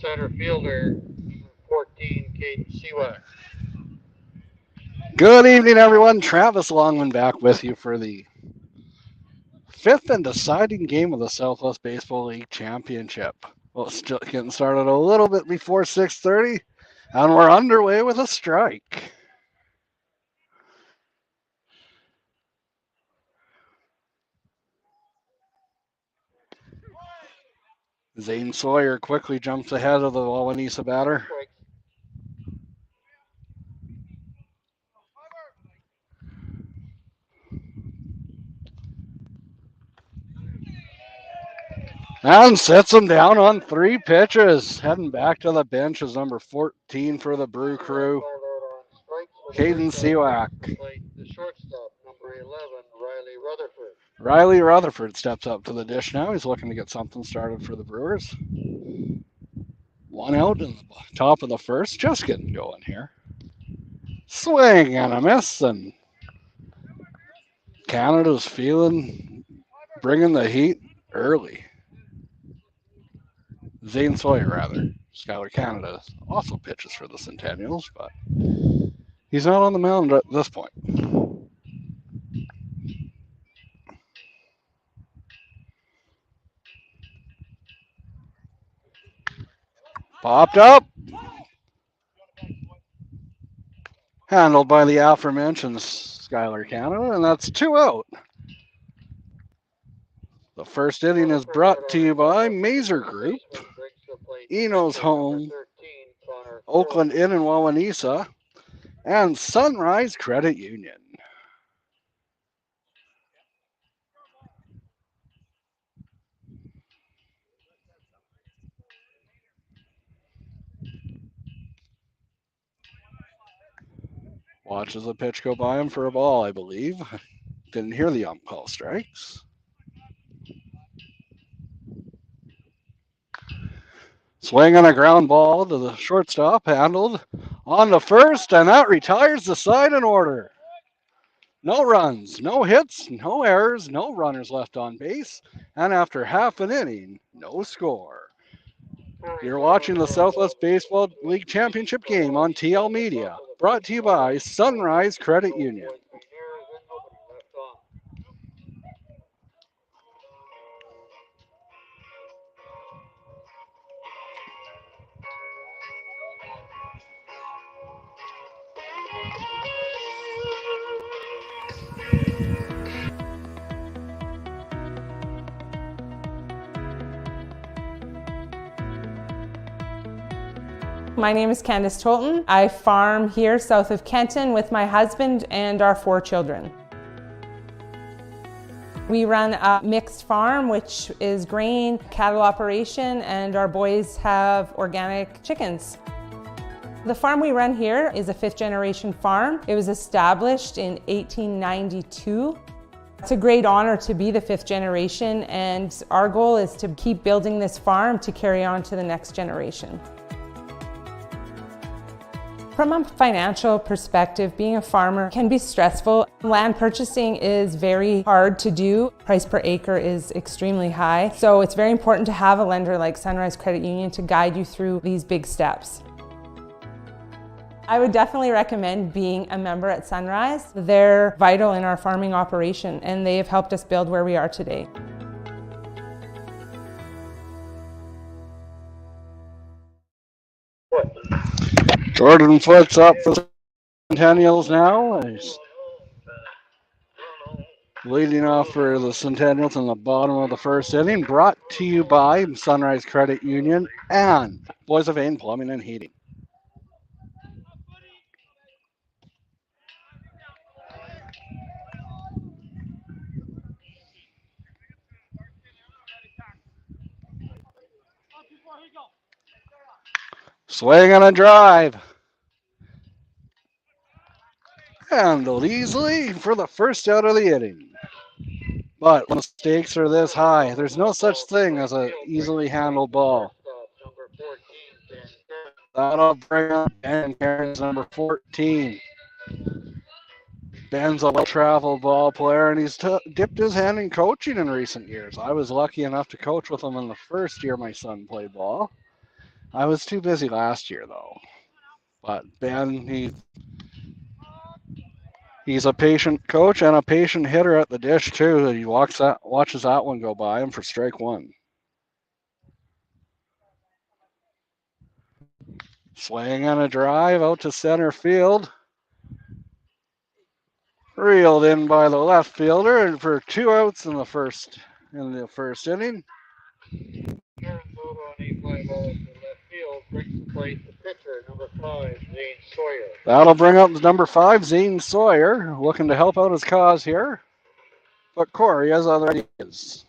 center fielder, 14, Caden Seawack. Good evening, everyone. Travis Longman back with you for the fifth and deciding game of the Southwest Baseball League Championship. Well, it's just getting started a little bit before 6:30, and we're underway with a strike. Zane Sawyer quickly jumps ahead of the Wawanesa batter. And sets him down on 3 pitches. Heading back to the bench is number 14 for the Brew Crew, Caden Seawack. The shortstop, number 11, Riley Rutherford. Riley Rutherford steps up to the dish now. He's looking to get something started for the Brewers. 1 out in the top of the first, just getting going here. Swing and a miss, and Canada's bringing the heat early. Zane Sawyer, rather. Skylar Canada also pitches for the Centennials, but he's not on the mound at this point. Popped up. Handled by the aforementioned Skylar Canada, and that's 2 out. The first inning is brought to you by Mazer Group, Eno's Home, Oakland Inn in Wawanesa, and Sunrise Credit Union. Watches the pitch go by him for a ball, I believe. Didn't hear the ump call strikes. Swing on a ground ball to the shortstop, handled on the first, and that retires the side in order. No runs, no hits, no errors, no runners left on base, and after half an inning, no score. You're watching the Southwest Baseball League Championship game on TL Media, brought to you by Sunrise Credit Union. My name is Candace Tolton. I farm here south of Kenton with my husband and our 4 children. We run a mixed farm, which is grain, cattle operation, and our boys have organic chickens. The farm we run here is a 5th generation farm. It was established in 1892. It's a great honor to be the 5th generation, and our goal is to keep building this farm to carry on to the next generation. From a financial perspective, being a farmer can be stressful. Land purchasing is very hard to do. Price per acre is extremely high. So it's very important to have a lender like Sunrise Credit Union to guide you through these big steps. I would definitely recommend being a member at Sunrise. They're vital in our farming operation, and they have helped us build where we are today. Jordan Foot's up for the Centennials now. He's leading off for the Centennials in the bottom of the first inning. Brought to you by Sunrise Credit Union and Boissevain Plumbing and Heating. Swing and a drive. Handled easily for the first out of the inning. But when the stakes are this high, there's no such thing as an easily handled ball. That'll bring up Ben Cairns, number 14. Ben's a well-traveled ball player, and he's dipped his hand in coaching in recent years. I was lucky enough to coach with him in the first year my son played ball. I was too busy last year though. But Ben, he's a patient coach and a patient hitter at the dish too. He watches that one go by him for strike one. Swing and a drive out to center field. Reeled in by the left fielder, and for 2 outs in the first inning. Aaron Soto on a fly ball to left field brings to plate the pitcher, number 5, Zane Sawyer. That'll bring up number 5, Zane Sawyer, looking to help out his cause here. But Corey has other ideas.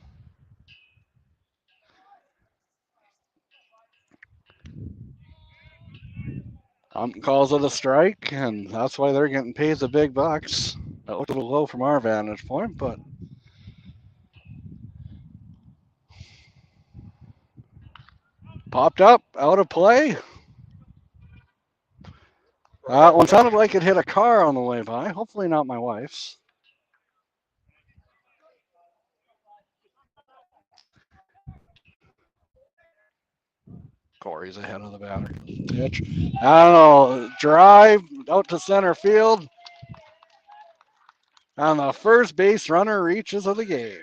Calls it a strike, and that's why they're getting paid the big bucks. That looked a little low from our vantage point, but popped up, out of play. That one sounded like it hit a car on the way by. Hopefully not my wife's. Corey's ahead of the batter. Pitch. I don't know. Drive out to center field. And the first base runner reaches of the game.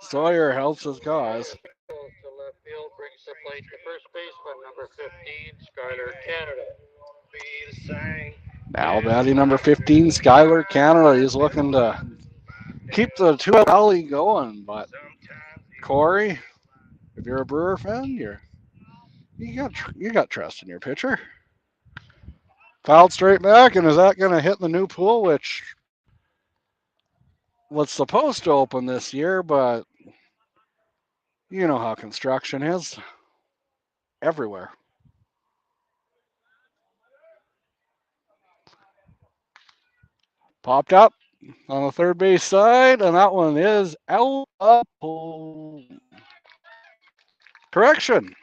Sawyer helps his cause. To left field brings to plate the first baseman, number 15, Skylar Canada. Now batting number 15, Skylar Canada. He's looking to keep the 2-out alley going. But Corey, if you're a Brewer fan, you got trust in your pitcher. Fouled straight back, and is that going to hit the new pool, which was supposed to open this year, but you know how construction is everywhere. Popped up on the third base side, and that one is out of pool. Correction.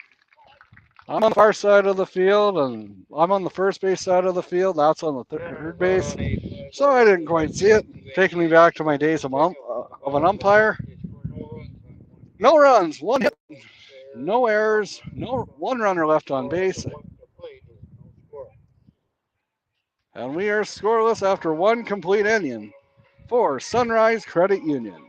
I'm on the far side of the field, and I'm on the first base side of the field. That's on the third base. So I didn't quite see it. Taking me back to my days of an umpire. No runs, 1 hit, no errors, no 1 runner left on base. And we are scoreless after 1 complete inning for Sunrise Credit Union.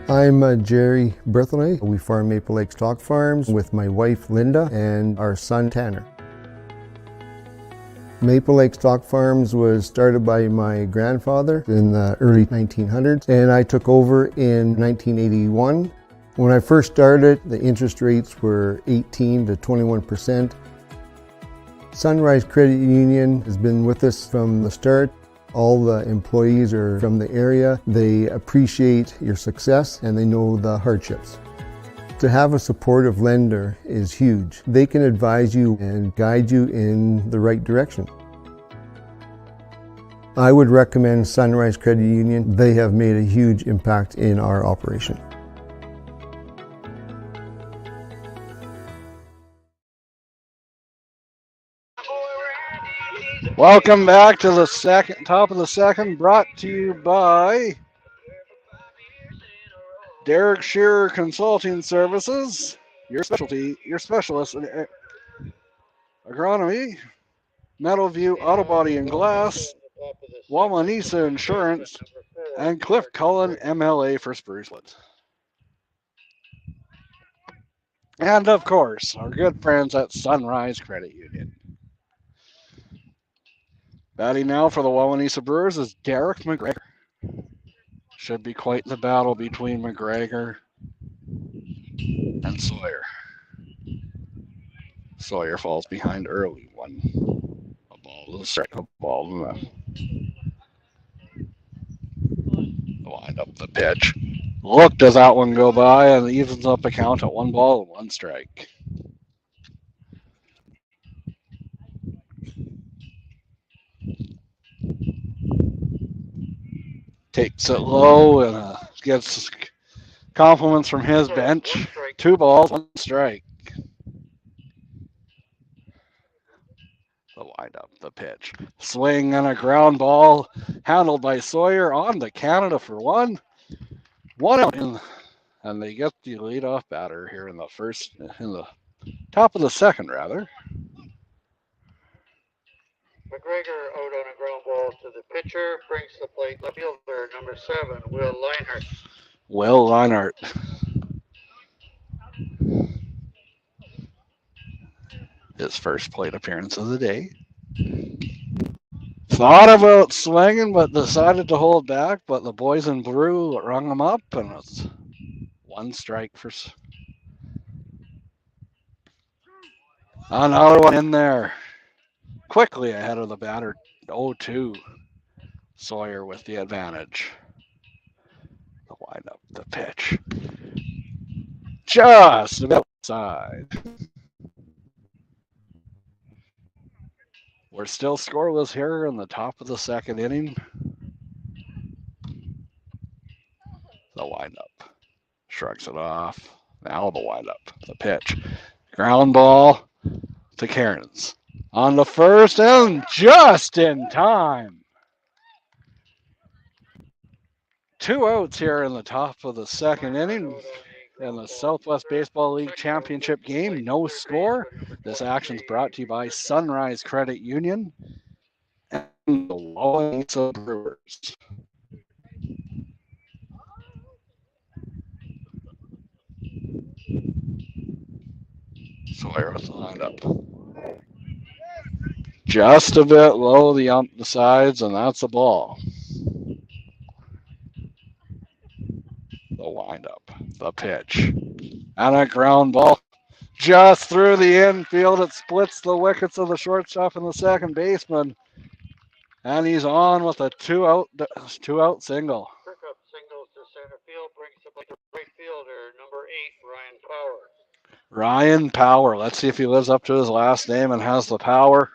I'm Jerry Berthelay. We farm Maple Lake Stock Farms with my wife Linda and our son Tanner. Maple Lake Stock Farms was started by my grandfather in the early 1900s, and I took over in 1981. When I first started, the interest rates were 18 to 21%. Sunrise Credit Union has been with us from the start. All the employees are from the area. They appreciate your success and they know the hardships. To have a supportive lender is huge. They can advise you and guide you in the right direction. I would recommend Sunrise Credit Union. They have made a huge impact in our operation. Welcome back to the top of the second, brought to you by Derek Shearer Consulting Services, your specialist in agronomy, Meadowview Auto Body and Glass, Wawanesa Insurance, and Cliff Cullen, MLA for Sprucewood. And of course, our good friends at Sunrise Credit Union. Batting now for the Wawanesa Brewers is Derek McGregor. Should be quite the battle between McGregor and Sawyer. Sawyer falls behind early. A ball to the strike, a ball to the wind up the pitch. Look, does that one go by and evens up the count at 1 ball and 1 strike. Takes it low and gets compliments from his bench. 2 balls, 1 strike. The wind up, the pitch. Swing and a ground ball handled by Sawyer on to Canada for one. One out, and they get the leadoff batter here in the top of the second, rather. McGregor out on a ground ball to the pitcher, brings the plate left fielder, number 7, Will Leinart. Will Leinart. His first plate appearance of the day. Thought about swinging, but decided to hold back. But the boys in blue rung him up, and it's one strike for. Another one in there. Quickly ahead of the batter, 0-2. Sawyer with the advantage. The windup, the pitch. Just outside. We're still scoreless here in the top of the second inning. The windup. Shrugs it off. Now the windup. The pitch. Ground ball to Cairns. On the first and just in time. 2 outs here in the top of the second inning in the Southwest Baseball League Championship game. No score. This action's brought to you by Sunrise Credit Union and the Wawanesa Brewers. Sawyer with the lineup. Just a bit low the sides, and that's a ball. The windup, the pitch, and a ground ball just through the infield. It splits the wickets of the shortstop and the second baseman, and he's on with a two-out single. Pickup singles to center field, brings the plate to right fielder, number 8, Ryan Power. Ryan Power. Let's see if he lives up to his last name and has the power.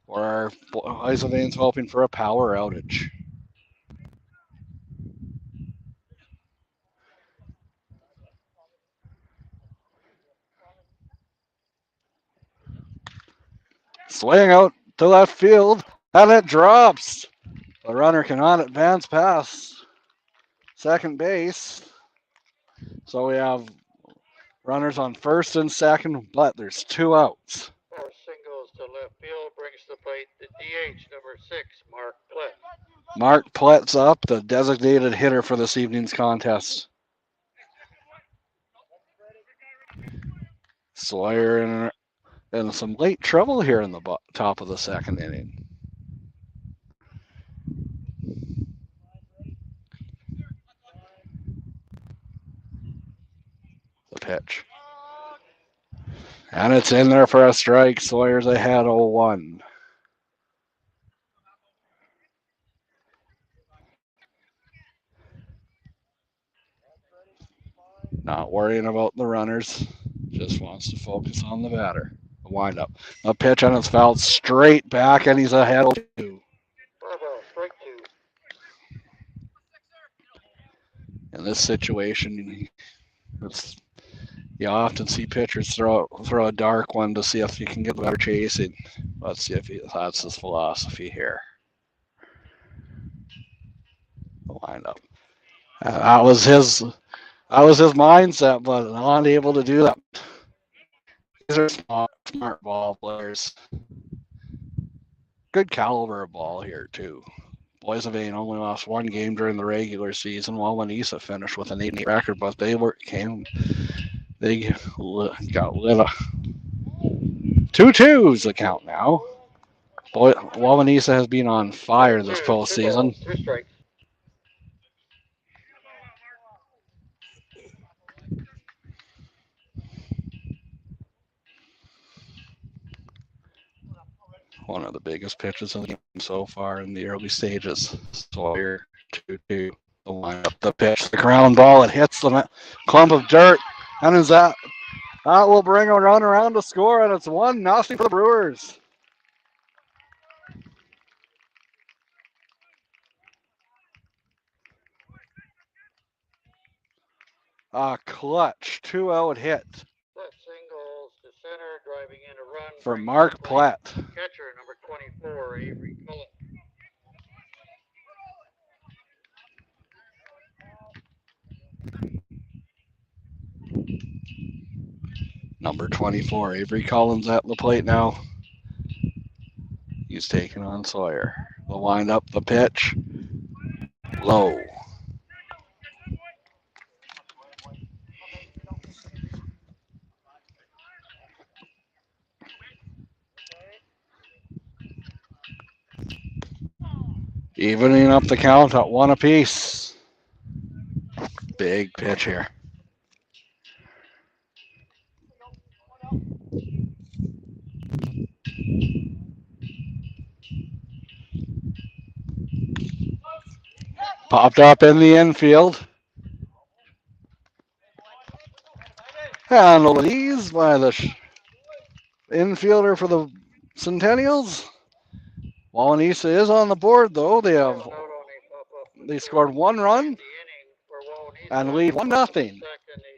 Or Boissevain's hoping for a power outage. Swing out to left field, and it drops. The runner cannot advance past second base. So we have runners on first and second, but there's 2 outs. 4 singles to left field, brings the plate to DH, number 6, Mark Plett. Mark Plett's up, the designated hitter for this evening's contest. Sawyer in some late trouble here in the top of the second inning. The pitch. And it's in there for a strike. Sawyer's ahead 0-1. Not worrying about the runners. Just wants to focus on the batter. The windup. A pitch, and it's fouled straight back, and he's ahead 0-2. Strike 2. In this situation, you often see pitchers throw a dark one to see if you can get the batter chasing. Let's see if that's his philosophy here. The windup. That was his mindset, but not able to do that. These are smart ball players. Good caliber of ball here too. Boissevain only lost 1 game during the regular season, while Wawanesa finished with an 8-8 record, but they got lit up. 2-2's the count now. Wawanesa has been on fire this postseason. 2 strikes. One of the biggest pitches in the game so far in the early stages. Sawyer 2-2. The windup, the pitch, the ground ball. It hits the clump of dirt, and that will bring a run around to score, and it's 1-0 for the Brewers. A clutch 2-out hit. Singles to center, driving in a run For Mark Platt. Catcher, number 25, 24, Avery Cullen. Number 24, Avery Collins at the plate now. He's taking on Sawyer. They'll wind up the pitch. Low. Evening up the count at 1 apiece. Big pitch here. Popped up in the infield. Handled at ease by the infielder for the Centennials. Wawanesa is on the board though. They scored 1 run and lead 1-0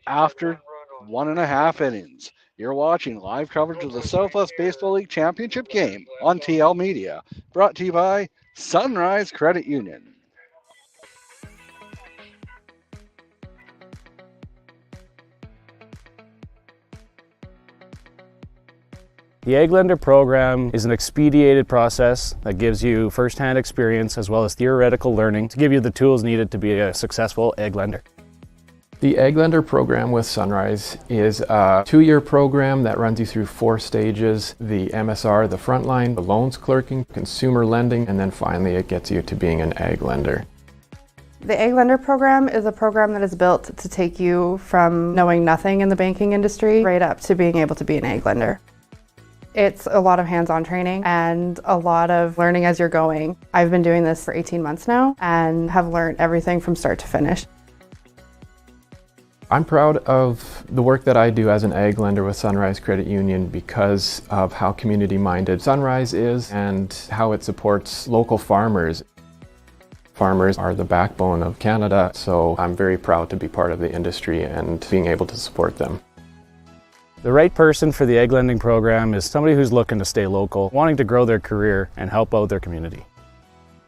after 1.5 innings. You're watching live coverage of the Southwest Baseball League Championship game on TL Media, brought to you by Sunrise Credit Union. The Egg-Lender program is an expedited process that gives you first-hand experience as well as theoretical learning to give you the tools needed to be a successful egg lender. The Egg Lender program with Sunrise is a 2-year program that runs you through 4 stages: the MSR, the frontline, the loans clerking, consumer lending, and then finally it gets you to being an egg lender. The Egg Lender program is a program that is built to take you from knowing nothing in the banking industry right up to being able to be an egg lender. It's a lot of hands-on training and a lot of learning as you're going. I've been doing this for 18 months now and have learned everything from start to finish. I'm proud of the work that I do as an egg lender with Sunrise Credit Union because of how community-minded Sunrise is and how it supports local farmers. Farmers are the backbone of Canada, so I'm very proud to be part of the industry and being able to support them. The right person for the egg lending program is somebody who's looking to stay local, wanting to grow their career and help out their community.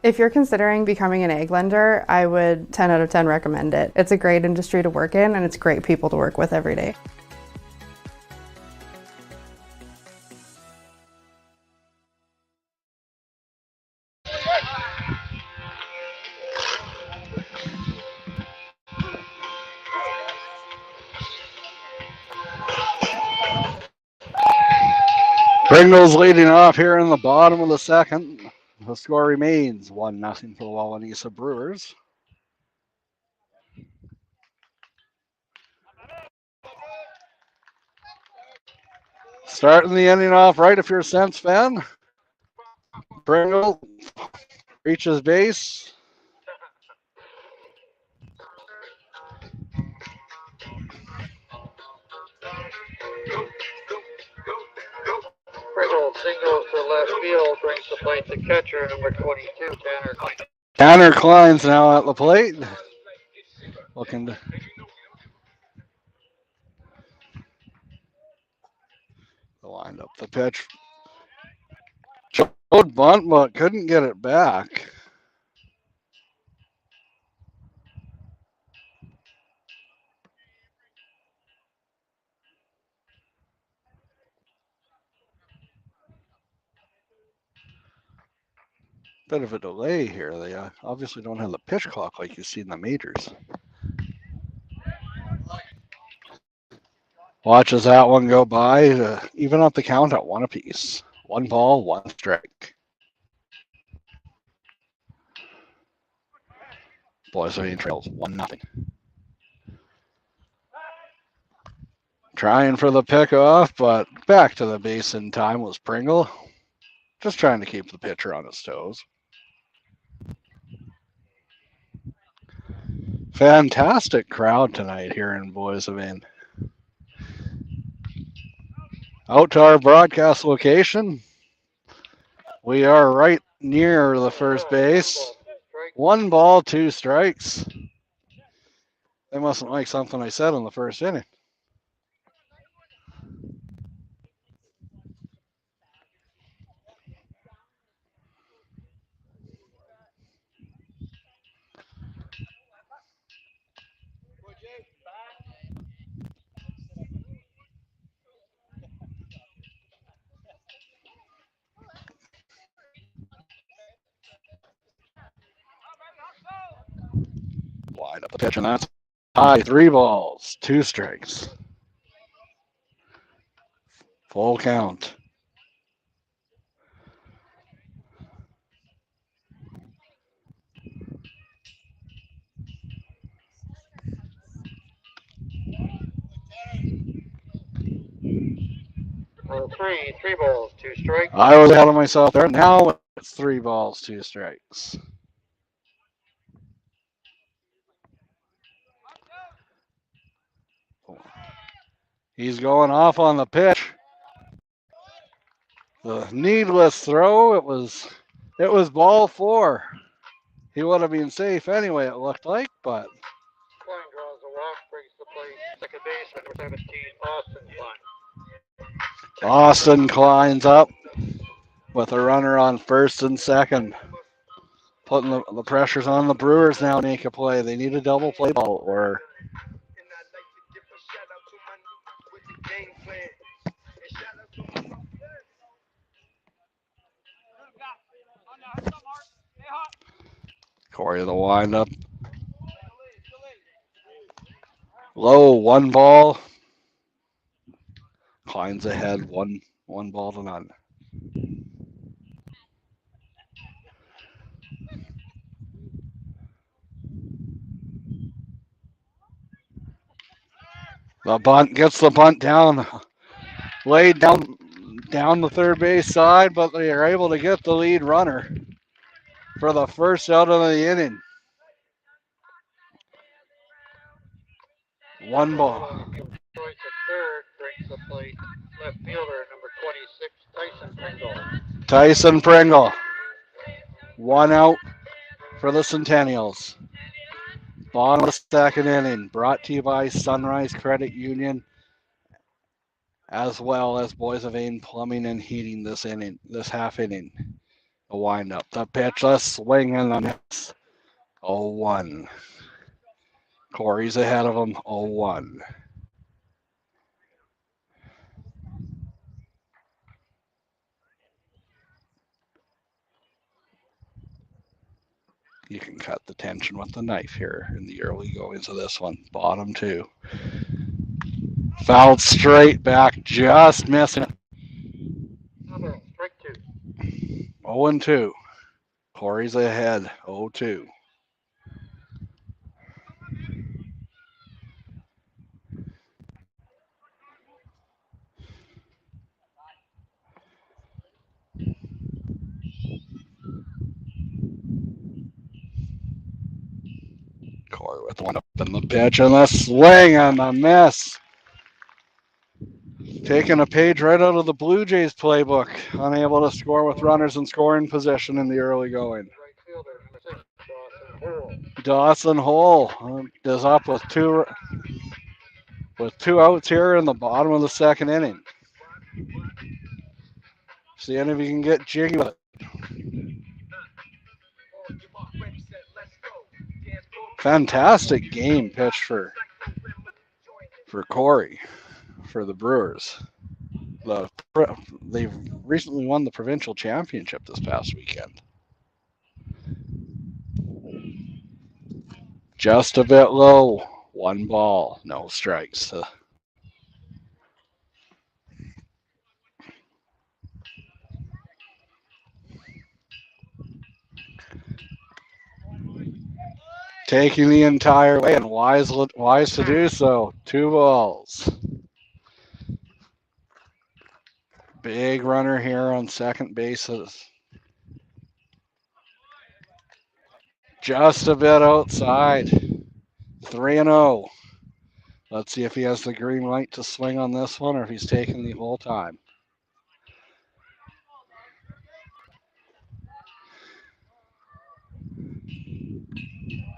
If you're considering becoming an egg lender, I would 10 out of 10 recommend it. It's a great industry to work in and it's great people to work with every day. Pringle's leading off here in the bottom of the second. The score remains 1-0 for the Wawanesa Brewers. Starting the inning off right if you're a Sens fan. Pringle reaches base. Pringle singles to left field, brings the plate to catcher, number 22, Tanner Klein. Tanner Klein's now at the plate. Looking to wind up the pitch. Showed bunt, but couldn't get it back. Bit of a delay here. They obviously don't have the pitch clock like you see in the majors. Watches that one go by, even up the count at 1 apiece. 1 ball, 1 strike. Boissevain trails 1-0. Trying for the pickoff, but back to the base in time was Pringle. Just trying to keep the pitcher on his toes. Fantastic crowd tonight here in Boissevain. Out to our broadcast location. We are right near the first base. 1 ball, 2 strikes. They mustn't like something I said in the first inning. the pitch, and that's high. 3 balls, 2 strikes. Full count. Roll 3, 3 balls, 2 strikes. I was ahead of myself there. Now it's 3 balls, 2 strikes. He's going off on the pitch. The needless throw. It was ball 4. He would have been safe anyway, it looked like, but Klein draws a walk, brings the plate. Second baseman, number 17, Austin Klein. Austin Klein's up with a runner on first and second. Putting the pressures on the Brewers now to make a play. They need a double play ball or Corey the windup. Low, 1 ball. Klein's ahead, 1 ball to none. The bunt gets the bunt down, laid down the third base side, but they are able to get the lead runner for the first out of the inning. 1 ball. Choice at third, brings the plate. Left fielder, number 26, Tyson Pringle. Tyson Pringle. 1 out for the Centennials. Bottom of the second inning, brought to you by Sunrise Credit Union, as well as Boissevain Plumbing and Heating this half inning. A windup. The pitch, a swing and a miss. 0-1. Corey's ahead of him, 0-1. You can cut the tension with the knife here in the early goings of this one. Bottom 2. Fouled straight back, just missing it. Strike 2. 0-2. Corey's ahead, 0-2. Corey with 1 up in the pitch and a swing and a miss. Taking a page right out of the Blue Jays playbook. Unable to score with runners in scoring position in the early going. Right fielder, number 6, Dawson Hole. Dawson Hole is up with 2 outs here in the bottom of the second inning. Seeing if he can get jiggy with it. Fantastic game pitch for Corey, for the Brewers. They've recently won the provincial championship this past weekend. Just a bit low. 1 ball, no strikes. Taking the entire way, and wise to do so. 2 balls. Big runner here on second base. Just a bit outside. 3-0. Let's see if he has the green light to swing on this one or if he's taking the whole time.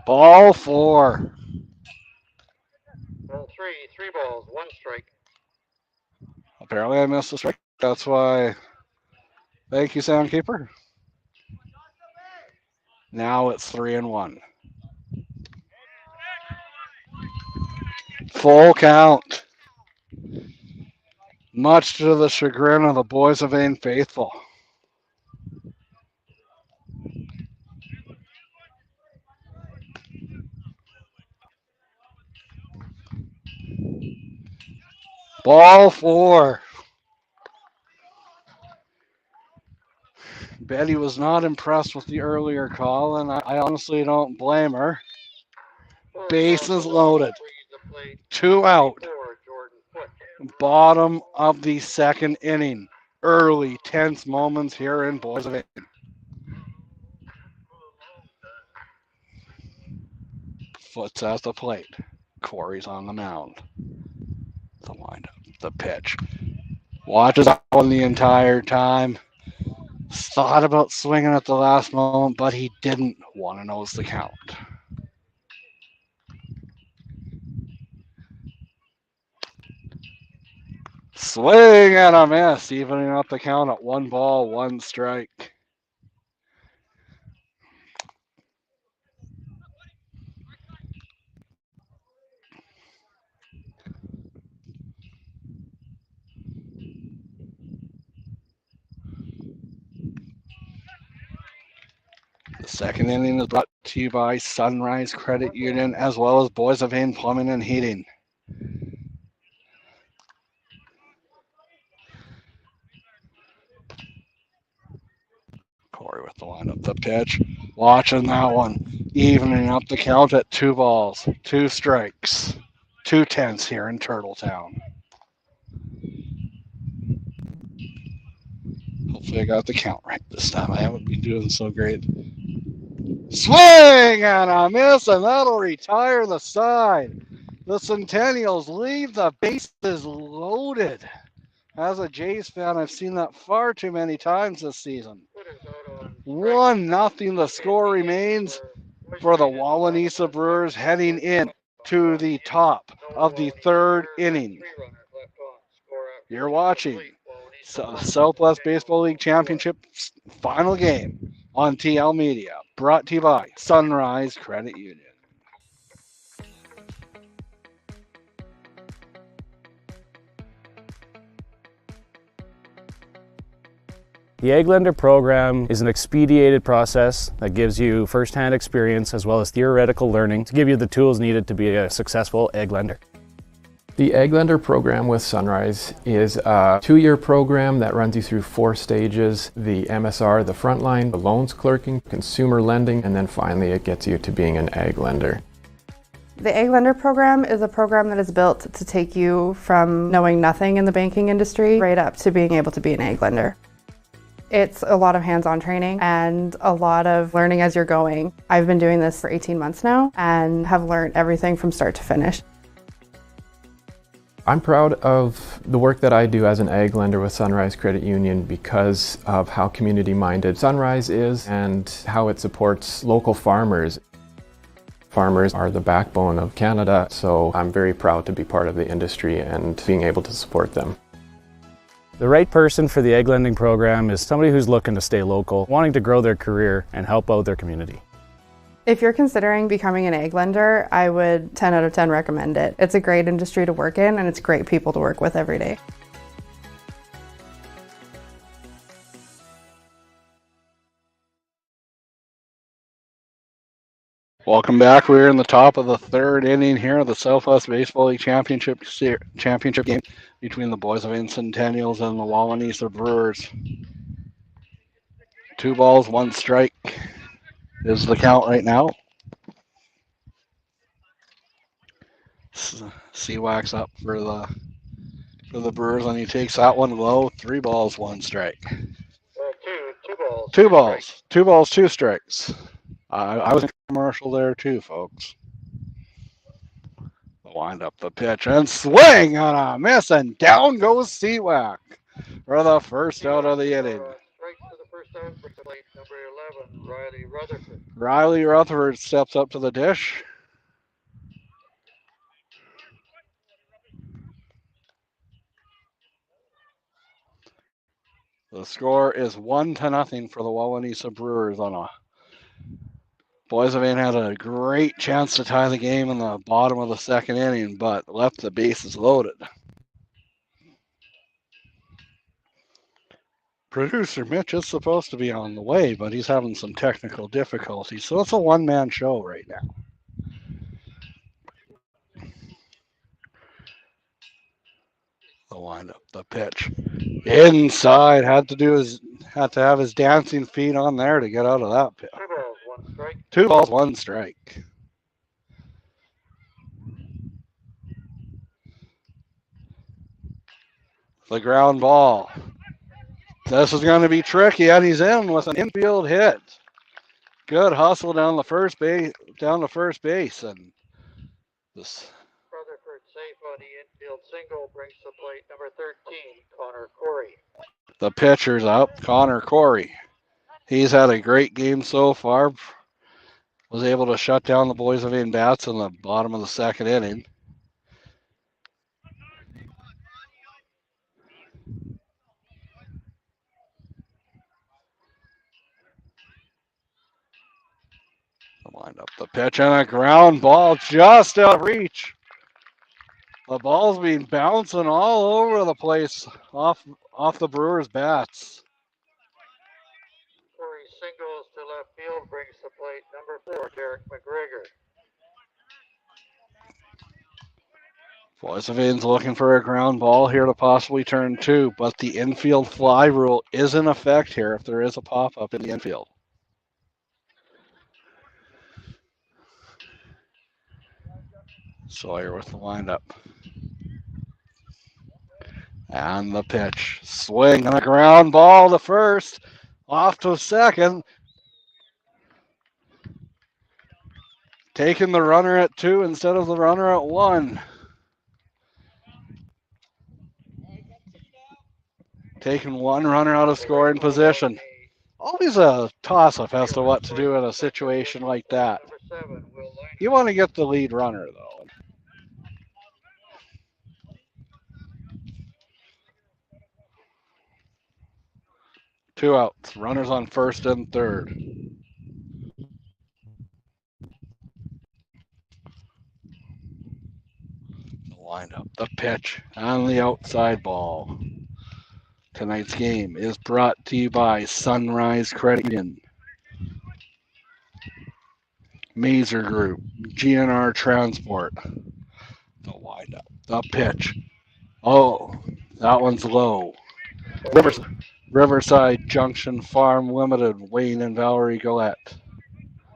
Ball 4. Roll 3, 3 balls, 1 strike. Apparently I missed the strike. That's why. Thank you, Soundkeeper. Now it's 3-1. Full count. Much to the chagrin of the Boissevain faithful. Ball 4. Betty was not impressed with the earlier call, and I honestly don't blame her. Bases loaded. 2 out. Bottom of the second inning. Early, tense moments here in Boissevain. Foots at the plate. Corey's on the mound. The windup, the pitch. Watches that one the entire time. Thought about swinging at the last moment, but he didn't want to nose the count. Swing and a miss, evening up the count at 1 ball, 1 strike. The second inning is brought to you by Sunrise Credit Union as well as Boissevain Plumbing and Heating. Corey with the lineup, the pitch. Watching that one. Evening up the count at 2 balls, 2 strikes. 2 tenths here in Turtletown. Hopefully I got the count right this time. I haven't been doing so great. Swing and a miss, and that'll retire the side. The Centennials leave the bases loaded. As a Jays fan, I've seen that far too many times this season. 1-0 the score remains for the Wawanesa Brewers heading in to the top of the 3rd inning. You're watching Southwest Baseball League Championship final game on TL Media, brought to you by Sunrise Credit Union. The Egg Lender program is an expedited process that gives you first-hand experience as well as theoretical learning to give you the tools needed to be a successful egg lender. The Egg Lender program with Sunrise is a 2-year program that runs you through 4 stages: the MSR, the frontline, the loans clerking, consumer lending, and then finally it gets you to being an egg lender. The Egg Lender program is a program that is built to take you from knowing nothing in the banking industry right up to being able to be an egg lender. It's a lot of hands-on training and a lot of learning as you're going. I've been doing this for 18 months now and have learned everything from start to finish. I'm proud of the work that I do as an egg lender with Sunrise Credit Union because of how community-minded Sunrise is and how it supports local farmers. Farmers are the backbone of Canada, so I'm very proud to be part of the industry and being able to support them. The right person for the egg lending program is somebody who's looking to stay local, wanting to grow their career and help out their community. If you're considering becoming an egg lender, I would 10 out of 10 recommend it. It's a great industry to work in and it's great people to work with every day. Welcome back. We're in the top of the 3rd inning here of the Southwest Baseball League Championship game between the Boissevain Centennials and the Wawanesa Brewers. 2 balls, 1 strike is the count right now. Seawax up for the Brewers, and he takes that one low. 3 balls, 1 strike. 2 balls. 2 balls, 2 strikes. I was in commercial there too, folks. Wind up the pitch and swing on a miss, and down goes Seawack for the first out of the inning. Riley Rutherford steps up to the dish. The score is 1-0 for the Wawanesa Brewers on a Boissevain had a great chance to tie the game in the bottom of the 2nd inning, but left the bases loaded. Producer Mitch is supposed to be on the way, but he's having some technical difficulties, so it's a one-man show right now. The windup, the pitch. Inside, had to have his dancing feet on there to get out of that pitch. 2 balls, 1 strike. 2 balls, 1 strike. The ground ball. This is going to be tricky, and he's in with an infield hit. Good hustle down the first base, and this Rutherford safe on the infield single brings to plate number 13, Connor Corey. the pitcher's up, Connor Corey. He's had a great game so far. Was able to shut down the Boissevain bats in the bottom of the second inning. Wind up the pitch and a ground ball just out of reach. The ball's been bouncing all over the place off the Brewers' bats. Corey singles to left field brings to plate number 4, Derek McGregor. Boissevain's looking for a ground ball here to possibly turn 2, but the infield fly rule is in effect here if there is a pop-up in the infield. Sawyer with the windup. And the pitch. Swing and a ground ball to first. Off to second. Taking the runner at 2 instead of the runner at 1. Taking one runner out of scoring position. Always a toss-up as to what to do in a situation like that. You want to get the lead runner, though. Two outs. Runners on first and third. The windup, the pitch, and the outside ball. Tonight's game is brought to you by Sunrise Credit Union, Mazer Group, GNR Transport. The windup, the pitch. Oh, that one's low. Riverside Junction Farm Limited, Wayne and Valerie Gillette.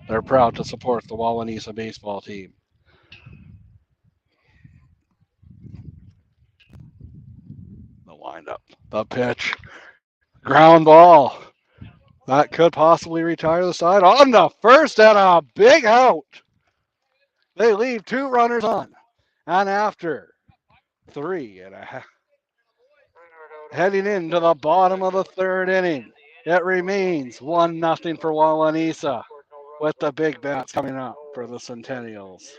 They're proud to support the Wawanesa baseball team. The windup, the pitch, ground ball. That could possibly retire the side. On the first and a big out. They leave 2 runners on. And after 3.5. Heading into the bottom of the third inning, it remains 1-0 for Wawanesa, with the big bats coming up for the Centennials.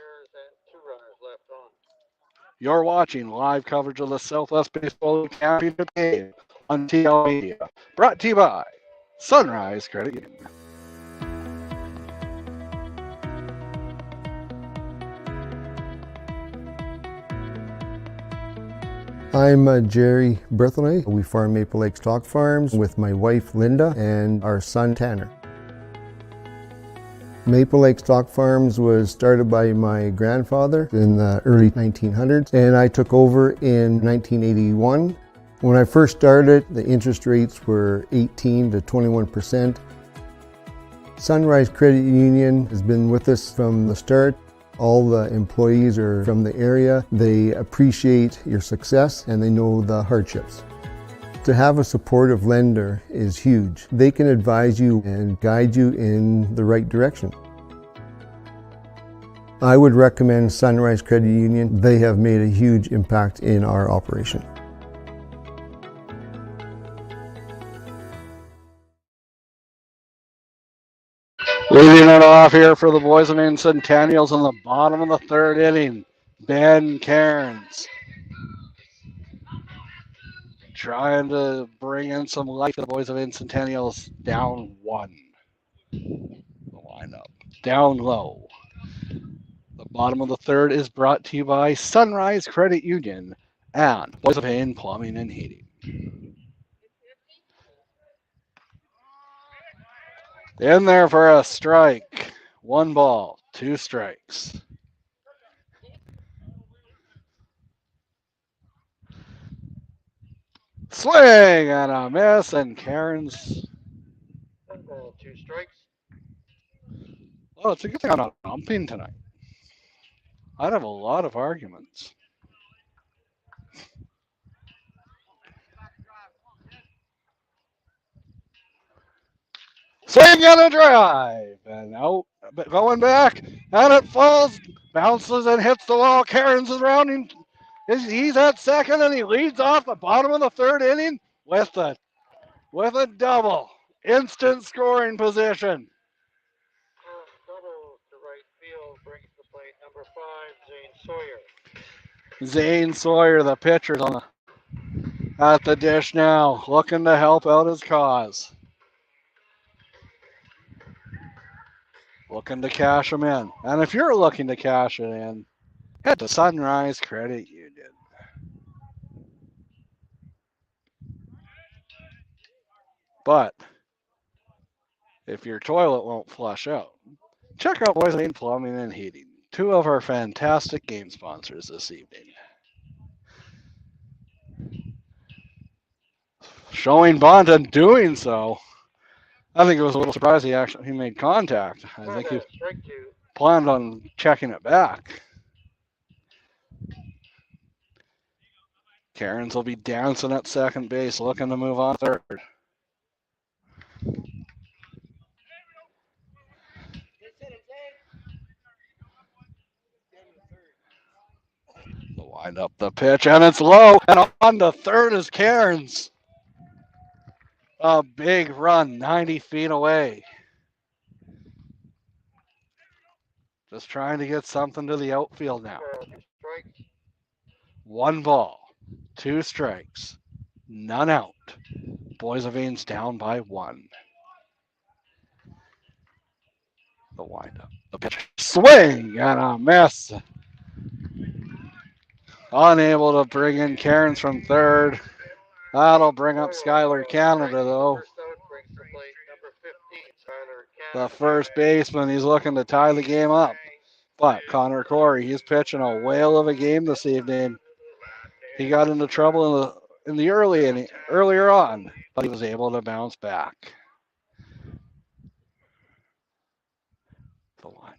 You're watching live coverage of the Southwest Baseball Championship game on TL Media, brought to you by Sunrise Credit Union. I'm Jerry Berthelay. We farm Maple Lake Stock Farms with my wife Linda and our son Tanner. Maple Lake Stock Farms was started by my grandfather in the early 1900s, and I took over in 1981. When I first started, the interest rates were 18 to 21%. Sunrise Credit Union has been with us from the start. All the employees are from the area. They appreciate your success and they know the hardships. To have a supportive lender is huge. They can advise you and guide you in the right direction. I would recommend Sunrise Credit Union. They have made a huge impact in our operation. Leading it off here for the Boissevain Centennials in the bottom of the third inning, Ben Cairns. Trying to bring in some life to the Boissevain Centennials, down 1. The lineup, down low. The bottom of the third is brought to you by Sunrise Credit Union and Boissevain Plumbing and Heating. In there for a strike. 1 ball, 2 strikes. Swing and a miss, and Cairns. 2 strikes. Oh, it's a good thing I'm not umping tonight. I'd have a lot of arguments. Swing and a drive, and out, going back, and it falls, bounces and hits the wall. Cairns is rounding. He's at second, and he leads off the bottom of the third inning with a double. Instant scoring position. Double to right field brings the plate number 5, Zane Sawyer. Zane Sawyer, the pitcher's at the dish now, looking to help out his cause. Looking to cash them in. And if you're looking to cash it in, head to Sunrise Credit Union. But if your toilet won't flush out, check out Boissevain Plumbing and Heating, 2 of our fantastic game sponsors this evening. Showing bunt and doing so. I think it was a little surprising he made contact. I think he planned on checking it back. Cairns will be dancing at second base, looking to move on third. The wind up the pitch, and it's low, and on to third is Cairns. A big run, 90 feet away. Just trying to get something to the outfield now. 1 ball, 2 strikes, none out. Boissevain's down by 1. The windup, the pitch, swing and a miss. Unable to bring in Cairns from third. That'll bring up Skylar Canada, though. The first baseman, he's looking to tie the game up. But Connor Corey, he's pitching a whale of a game this evening. He got into trouble in the earlier on, but he was able to bounce back. The windup.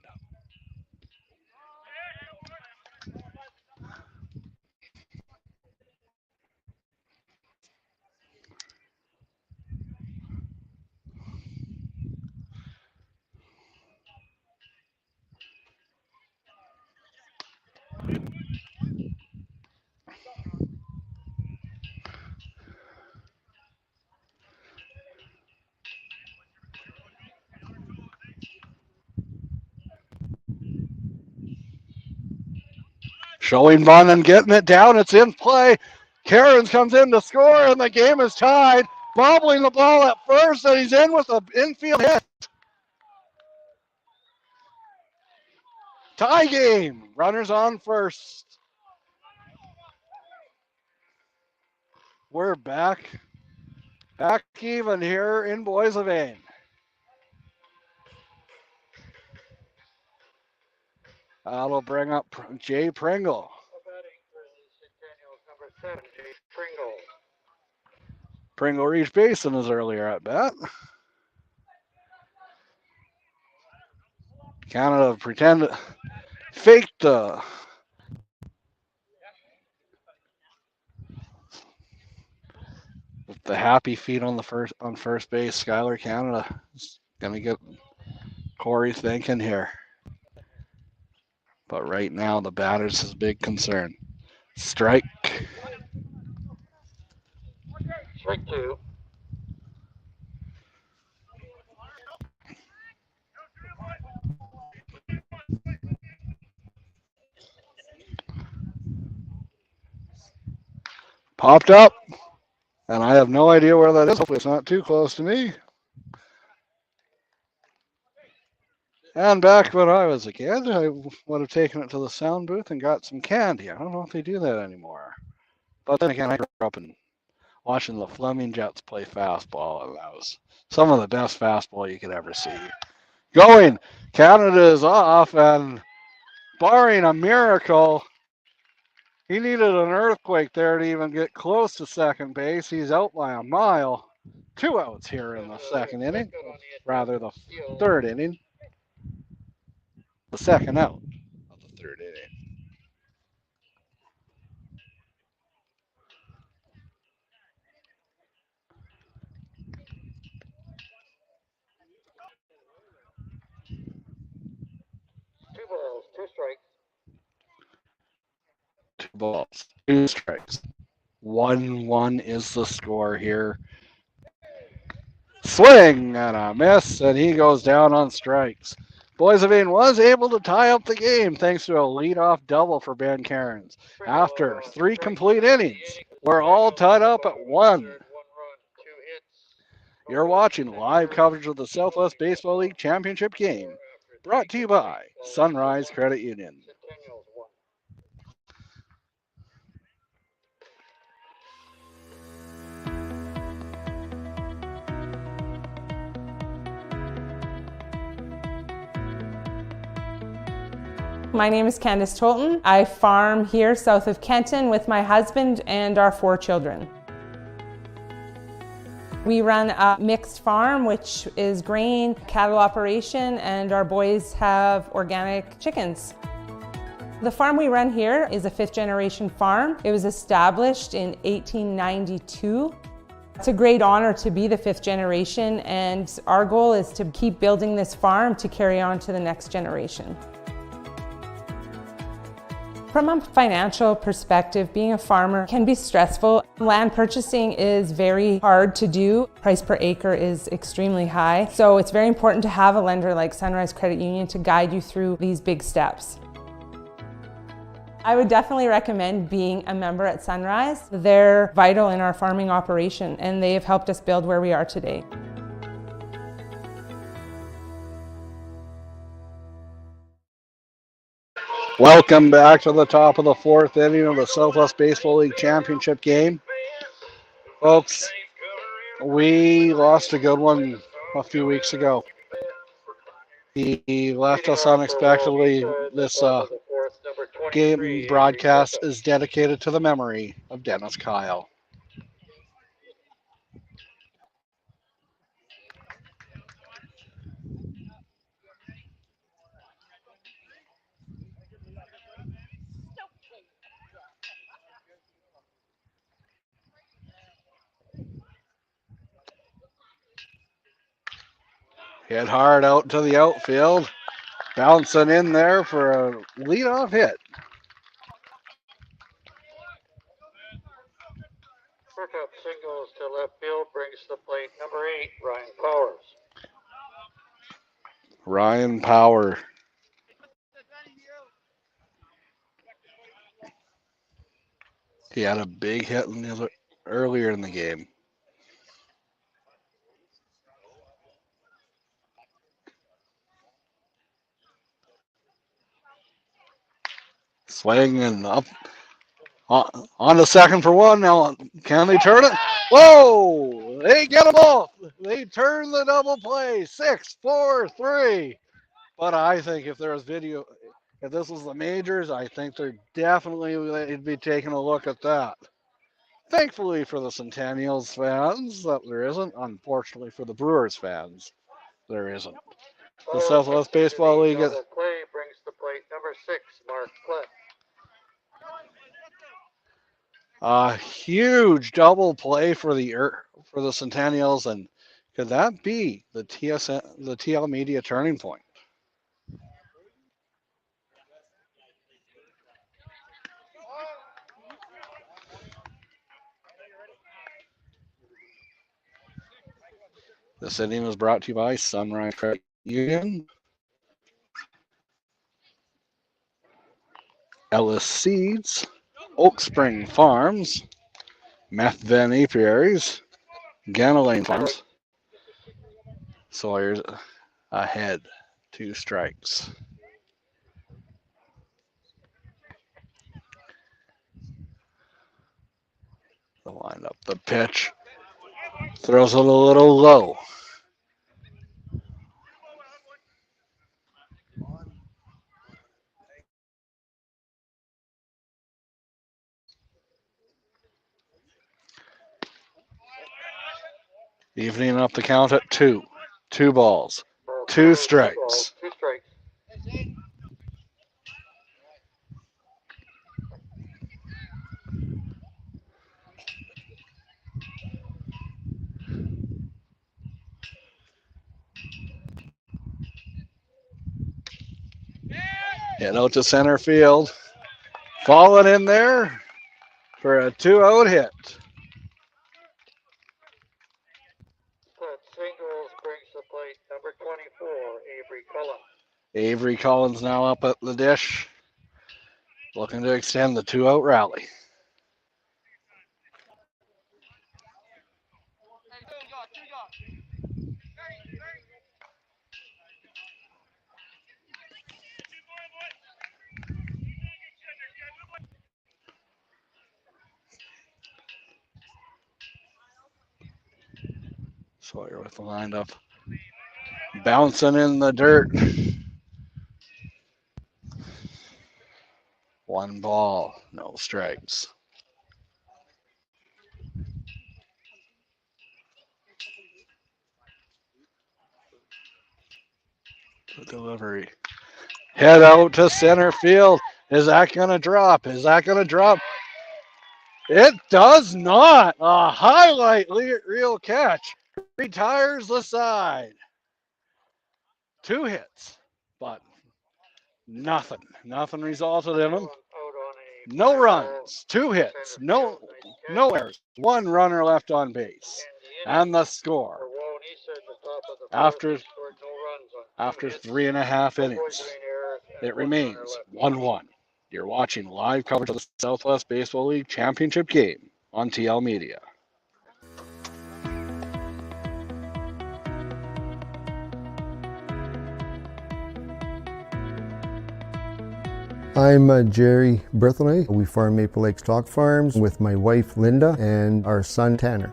Showing bunt and getting it down. It's in play. Cairns comes in to score, and the game is tied. Bobbling the ball at first, and he's in with an infield hit. Tie game. Runners on first. We're back even here in Boissevain. That'll bring up Jay Pringle. Pringle reached base in his earlier at bat. Canada faked the happy feet on first base. Skylar Canada is gonna get Corey thinking here. But right now, the batter's his big concern. Strike. Strike 2. Popped up, and I have no idea where that is. Hopefully it's not too close to me. And back when I was a kid, I would have taken it to the sound booth and got some candy. I don't know if they do that anymore. But then again, I grew up watching the Fleming Jets play fastball, and that was some of the best fastball you could ever see. Going, Canada is off, and barring a miracle, He needed an earthquake there to even get close to second base. He's out by a mile. 2 outs here in the second inning, rather the third inning. The second out of the third inning. Two balls, two strikes. 2 balls, 2 strikes. 1-1 is the score here. Swing and a miss, and he goes down on strikes. Boissevain was able to tie up the game thanks to a leadoff double for Ben Cairns. After 3 complete innings, we're all tied up at 1. 1 run, 2 hits. You're watching live coverage of the Southwest Baseball League Championship game, brought to you by Sunrise Credit Union. Centennials 1. My name is Candace Tolton. I farm here south of Kenton with my husband and our 4 children. We run a mixed farm, which is grain, cattle operation, and our boys have organic chickens. The farm we run here is a 5th generation farm. It was established in 1892. It's a great honor to be the 5th generation, and our goal is to keep building this farm to carry on to the next generation. From a financial perspective, being a farmer can be stressful. Land purchasing is very hard to do. Price per acre is extremely high. So it's very important to have a lender like Sunrise Credit Union to guide you through these big steps. I would definitely recommend being a member at Sunrise. They're vital in our farming operation, and they have helped us build where we are today. Welcome back to the top of the 4th inning of the Southwest Baseball League Championship game. Folks, we lost a good one a few weeks ago. He left us unexpectedly. This game broadcast is dedicated to the memory of Dennis Kyle. Hit hard out to the outfield. Bouncing in there for a leadoff hit. Pickup singles to left field brings to the plate number 8, Ryan Powers. Ryan Power. He had a big hit earlier in the game. Swing and up on the second for 1. Now, can they turn it? Whoa! They get them both. They turn the double play. 6, 4, 3. But I think if there was video, if this was the majors, I think they'd be taking a look at that. Thankfully for the Centennials fans, that there isn't. Unfortunately for the Brewers fans, there isn't. The Southwest Baseball League. Double play brings to the plate number 6, Mark Klett. A huge double play for the Centennials, and could that be the TL Media turning point? This inning was brought to you by Sunrise Credit Union, Ellis Seeds, Oak Spring Farms, Meth Van Apiaries, Ganalane Farms. Sawyer's ahead, 2 strikes. The windup, the pitch, throws it a little low. Evening up the count at 2. 2 balls. 2 strikes. 2 strikes. Hit out to center field. Falling in there for a 2-out hit. That singles brings the plate number 24, Avery Cullen. Avery Collins now up at the dish, looking to extend the 2-out rally. Sawyer with the windup. Bouncing in the dirt. 1 ball, no strikes. The delivery. Head out to center field. Is that going to drop? Is that going to drop? It does not. A highlight reel catch. Retires the side. 2 hits, but nothing. Nothing resulted in them. No runs, 2 hits, no errors. 1 runner left on base. And the score after 3.5 innings, it remains 1-1. You're watching live coverage of the Southwest Baseball League Championship game on TL Media. I'm Jerry Berthelay. We farm Maple Lake Stock Farms with my wife Linda and our son Tanner.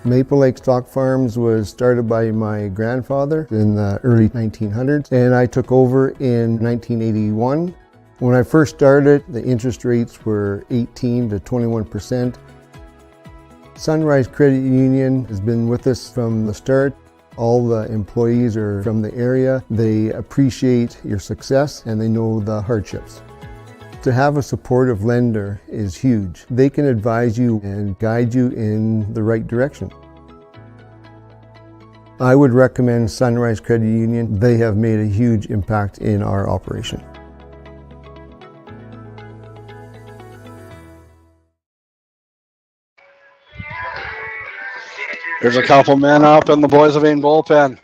Maple Lake Stock Farms was started by my grandfather in the early 1900s, and I took over in 1981. When I first started, the interest rates were 18 to 21%. Sunrise Credit Union has been with us from the start. All the employees are from the area. They appreciate your success and they know the hardships. To have a supportive lender is huge. They can advise you and guide you in the right direction. I would recommend Sunrise Credit Union. They have made a huge impact in our operation. There's a couple men up in the Boissevain bullpen.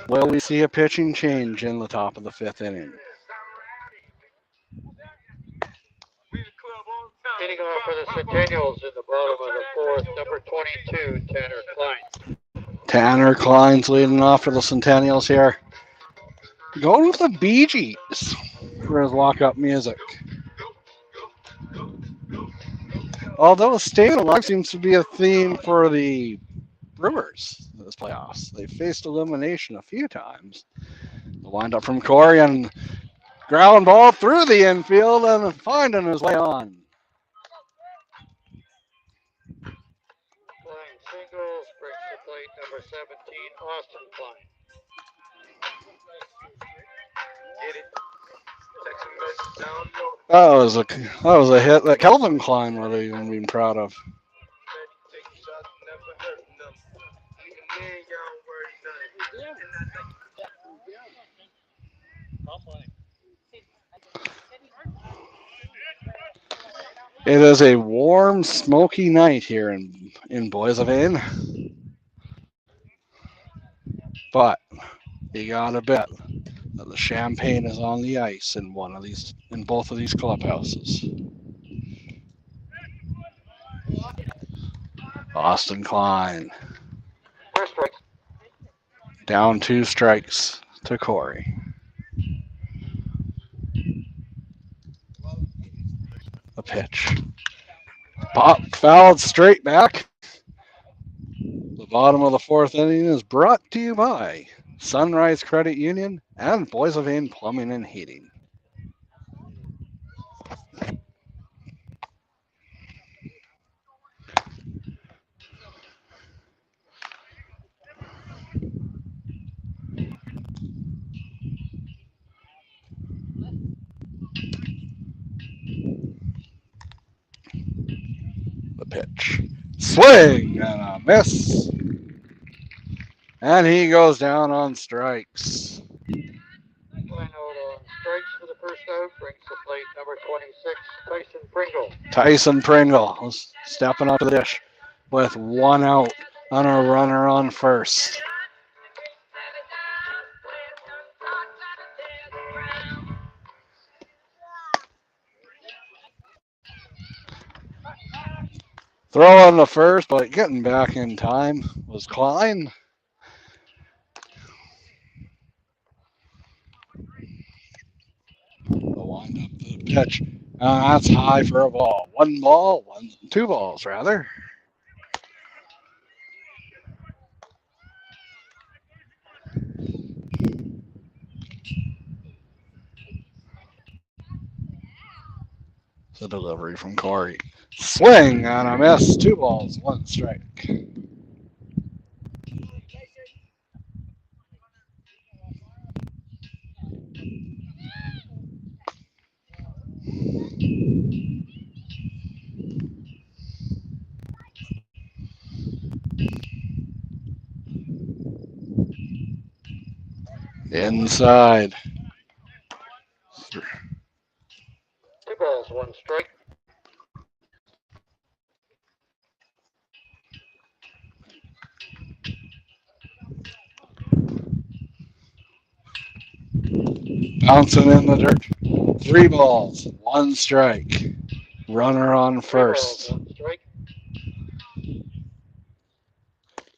Will we see a pitching change in the top of the 5th inning? Hitting off for the Centennials in the bottom of the 4th, number 22, Tanner Klein. Tanner Klein's leading off for the Centennials here. Going with the Bee Gees for his walk-up music. Although staying alive seems to be a theme for the Brewers in this playoffs. They've faced elimination a few times. The windup from Corey and ground ball through the infield and finding his way on. Klein singles brings the plate number 17, Austin Klein. Get it. That was a hit that Kelvin Klein would have even been proud of. It is a warm, smoky night here in Boissevain. But you gotta bet that the champagne is on the ice in both of these clubhouses. Austin Klein. Down 2 strikes to Corey. A pitch. Pop fouled straight back. The bottom of the 4th inning is brought to you by Sunrise Credit Union and Boissevain Plumbing and Heating. Swing and a miss. And he goes down on strikes. Line out on strikes for the first out brings to plate number 26, Tyson Pringle. Tyson Pringle stepping up to the dish with one out on a runner on first. Throw on the first, but getting back in time was Klein. The wind up the pitch. That's high for a ball. Two balls rather. The delivery from Corey. Swing and a miss. 2 balls, 1 strike. Inside. 2 balls, 1 strike. Bouncing in the dirt. 3 balls, 1 strike. Runner on first. 3 balls, 1 strike.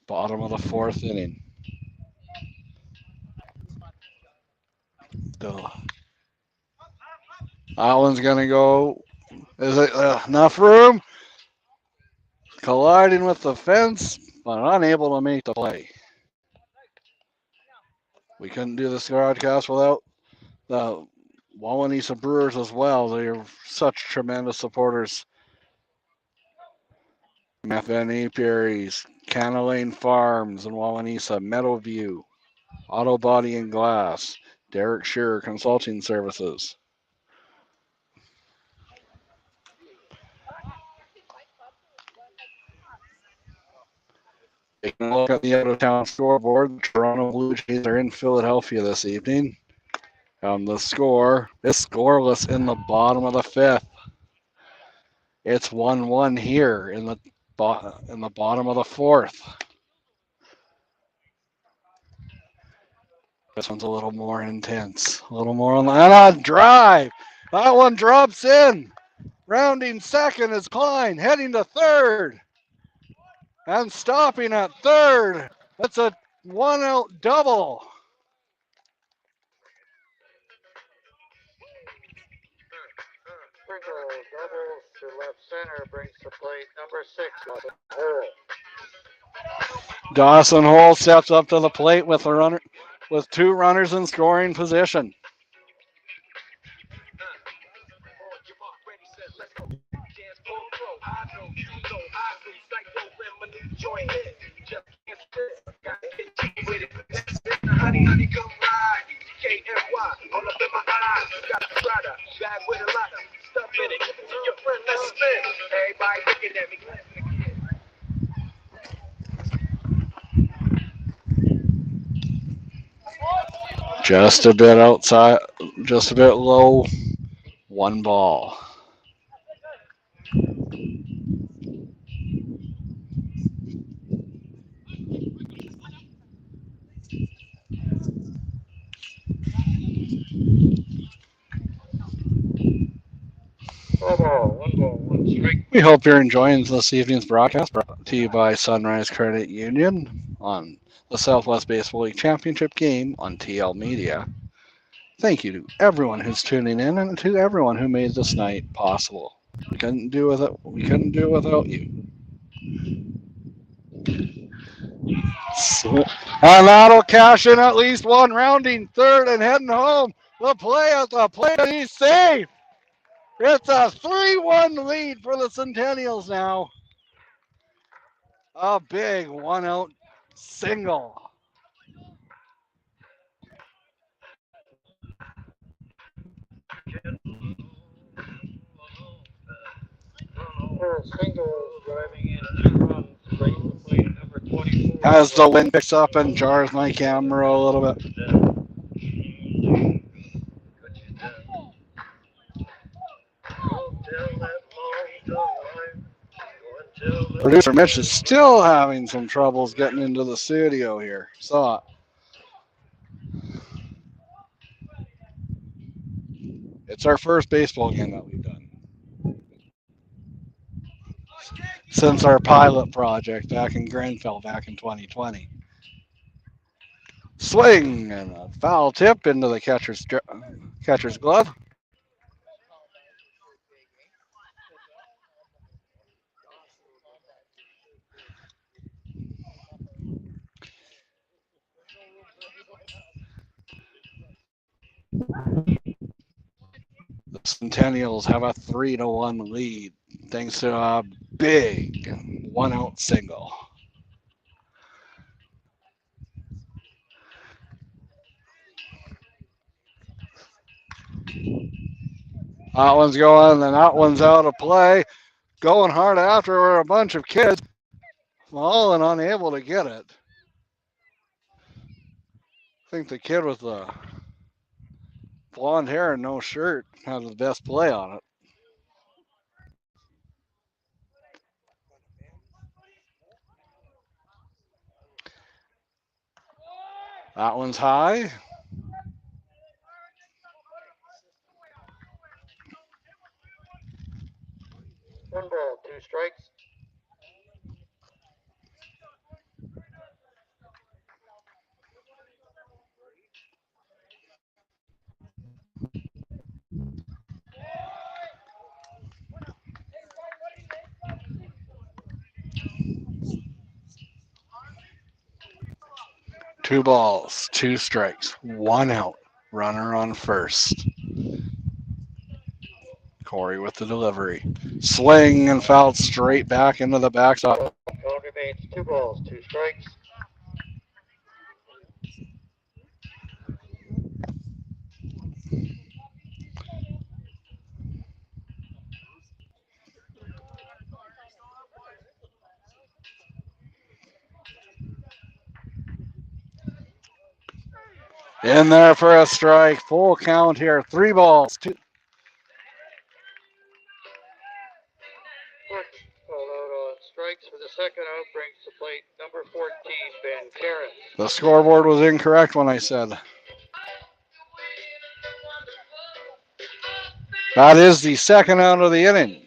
Bottom of the 4th inning. That one's going to go. Is it enough room? Colliding with the fence, but unable to make the play. We couldn't do this broadcast without the Wawanesa Brewers as well. They are such tremendous supporters. Van Apiaries, Canna Lane Farms in Wawanesa, Meadowview, Auto Body and Glass, Derek Shearer Consulting Services. Taking a look at the out-of-town scoreboard, the Toronto Blue Jays are in Philadelphia this evening. The score is scoreless in the bottom of the 5th. It's 1-1 here in the bottom of the 4th. This one's a little more intense. A little more on the and a drive. That one drops in. Rounding second is Klein, heading to third. And stopping at third. That's a 1-out double. Pringle doubles to left center brings to plate number 6, Dawson Hole. Dawson Hole steps up to the plate with 2 runners in scoring position. Just a bit outside, just a bit low. 1 ball. One ball, 1 strike. We hope you're enjoying this evening's broadcast, brought to you by Sunrise Credit Union on the Southwest Baseball League Championship game on TL Media. Thank you to everyone who's tuning in and to everyone who made this night possible. We couldn't do it without you. And that'll cash in at least 1, rounding third and heading home. The play at the plate, and he's safe. It's a 3-1 lead for the Centennials now. A big 1-out single. Single driving in 2 runs. brings the plate at number 24. As the wind picks up and jars my camera a little bit. Producer Mitch is still having some troubles getting into the studio here. So it's our first baseball game that we've done since our pilot project back in Grenfell back in 2020. Swing and a foul tip into the catcher's glove. The Centennials have a 3-1 lead thanks to a big 1-out single. That one's going, and that one's out of play. Going hard after were a bunch of kids, falling unable to get it. I think the kid with the blonde hair and no shirt had the best play on it. That one's high. One ball, 2 strikes. Two balls, 2 strikes, 1 out. Runner on first. Corey with the delivery. Swing and fouled straight back into the backstop. Count remains 2 balls, 2 strikes. In there for a strike. Full count here. 3 balls, 2. Called out on strikes for the second out, brings to plate number 14, Ben Karen. The scoreboard was incorrect when I said. That is the second out of the inning.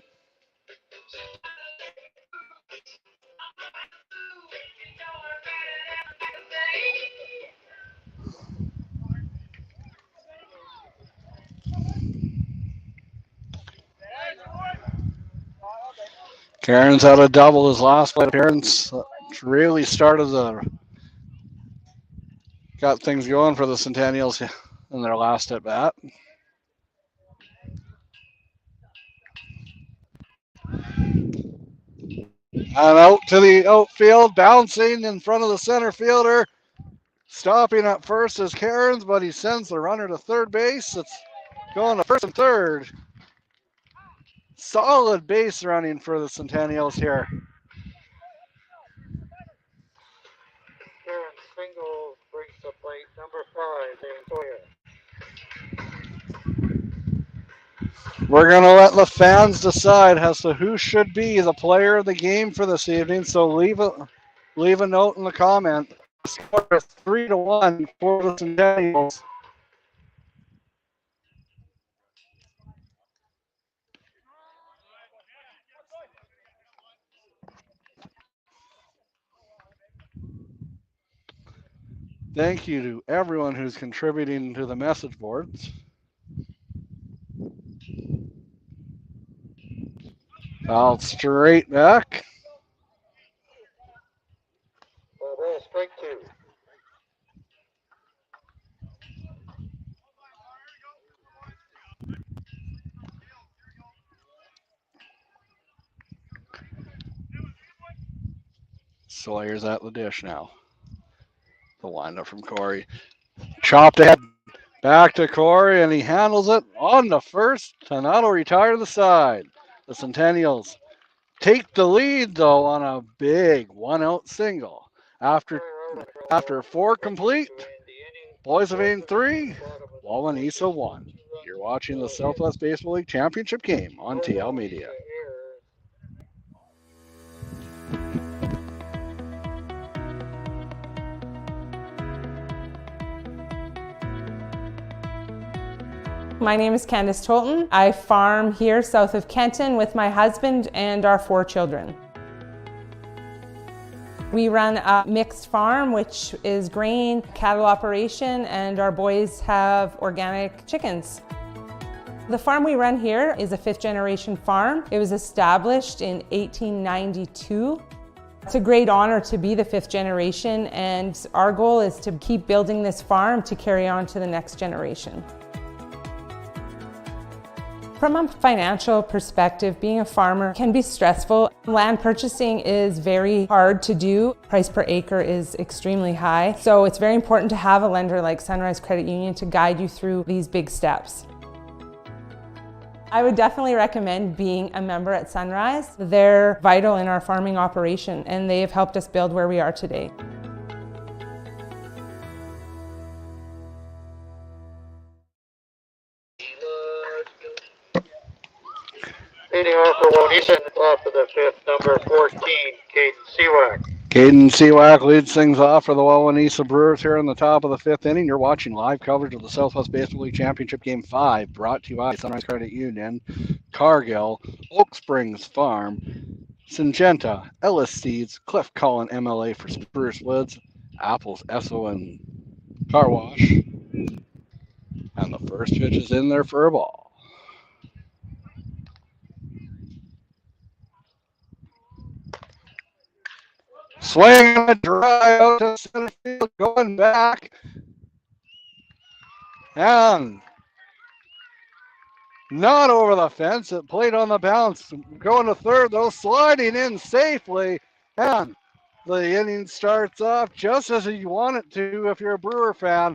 Karen's had a double his last plate appearance. Really got things going for the Centennials in their last at bat. And out to the outfield, bouncing in front of the center fielder. Stopping at first is Cairns, but he sends the runner to third base. It's going to first and third. Solid base running for the Centennials here. Karen single brings to plate number 5, Dan Sawyer. We're going to let the fans decide as to who should be the player of the game for this evening. So leave a note in the comment. The score is 3-1 for the Centennials. Thank you to everyone who's contributing to the message boards. Fouled straight back. Ball, strike 2. Sawyer's at the dish now. The windup from Corey. Chopped ahead. Back to Corey, and he handles it on the first, and that'll retire the side. The Centennials take the lead though on a big 1-out single. After 4 complete, Boissevain 3, Wawanesa 1. You're watching the Southwest Baseball League Championship game on TL Media. My name is Candace Tolton. I farm here south of Kenton with my husband and our 4 children. We run a mixed farm, which is grain, cattle operation, and our boys have organic chickens. The farm we run here is a 5th generation farm. It was established in 1892. It's a great honor to be the 5th generation, and our goal is to keep building this farm to carry on to the next generation. From a financial perspective, being a farmer can be stressful. Land purchasing is very hard to do. Price per acre is extremely high. So it's very important to have a lender like Sunrise Credit Union to guide you through these big steps. I would definitely recommend being a member at Sunrise. They're vital in our farming operation, and they have helped us build where we are today. Leading off for Wawanesa, off of the 5th, number 14, Caden Seawack. Caden Seawack leads things off for the Wawanesa Brewers here in the top of the 5th inning. You're watching live coverage of the Southwest Baseball League Championship Game 5, brought to you by Sunrise Credit Union, Cargill, Oak Springs Farm, Syngenta, Ellis Seeds, Cliff Cullen MLA for Spruce Woods, Apples, Esso, and Car Wash. And the first pitch is in there for a ball. Swing and a drive out to center field, going back. And not over the fence. It played on the bounce. Going to third, though, sliding in safely. And the inning starts off just as you want it to if you're a Brewer fan.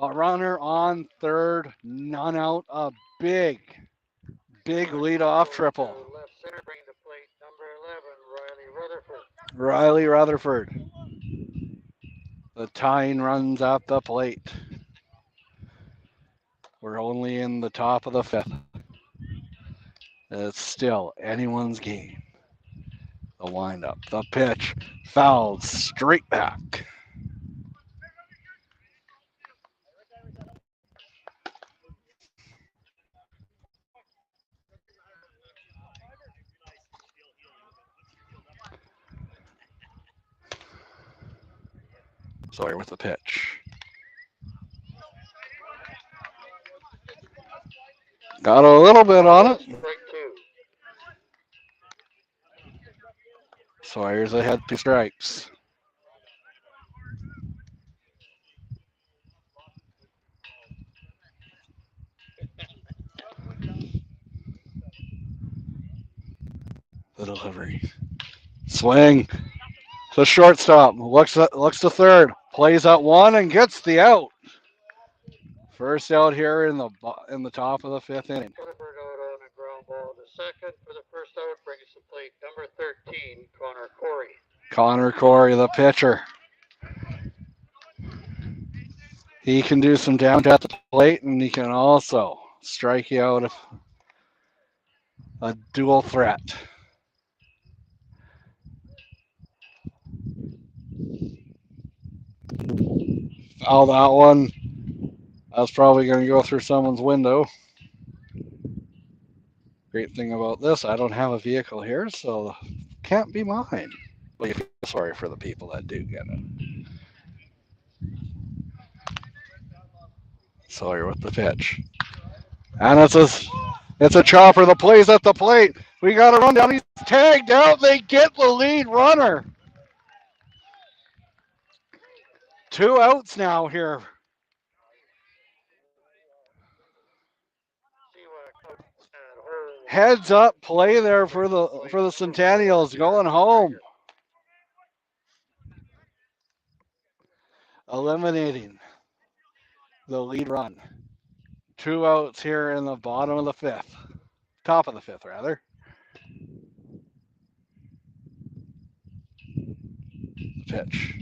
A runner on third, none out. A big leadoff triple. Left center, bringing the plate, number 11, Riley Rutherford. Riley Rutherford. The tying runs at the plate. We're only in the top of the 5th. It's still anyone's game. The windup, the pitch, fouled straight back. Sawyer with the pitch. Got a little bit on it. Strike 2. Sawyer's ahead 2 strikes. The delivery. Swing to shortstop. Looks to third. Plays at 1 and gets the out. First out here in the top of the 5th inning. Rutherford out on a ground ball. The second for the first out brings the plate, number 13, Connor Corey. Connor Corey, the pitcher. He can do some damage at the plate, and he can also strike you out of a dual threat. Foul that one. That's probably going to go through someone's window. Great thing about this, I don't have a vehicle here, so can't be mine. But you feel sorry for the people that do get it. Sawyer with the pitch. And it's a chopper. The play's at the plate. We got a run down. He's tagged out. They get the lead runner. 2 outs now here. Heads up play there for the Centennials going home. Eliminating the lead run. 2 outs here in the bottom of the 5th. Top of the 5th, rather. pitch.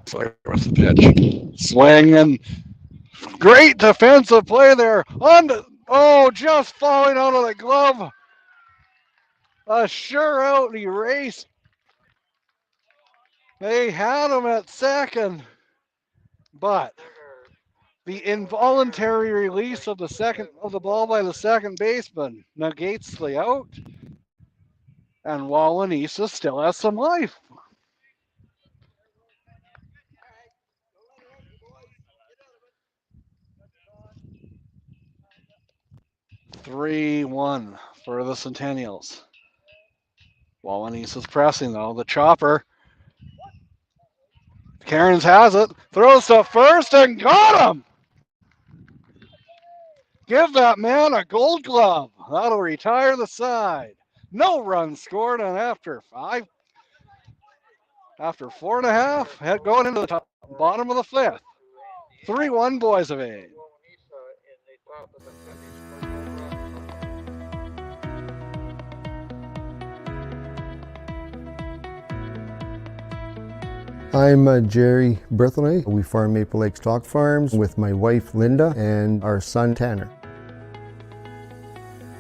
Sawyer with the pitch. Swing and great defensive play there. Just falling out of the glove. A sure out erase. They had him at second, but the involuntary release of the ball by the second baseman negates the out, and Wawanesa still has some life. (3-1) for the Centennials. Wawanesa's pressing though. The chopper. Cairns has it. Throws to first and got him. Give that man a gold glove. That'll retire the side. No runs scored, and after 4.5, going into the bottom of the fifth. 3-1 Boissevain. I'm Jerry Berthelay. We farm Maple Lake Stock Farms with my wife Linda and our son Tanner.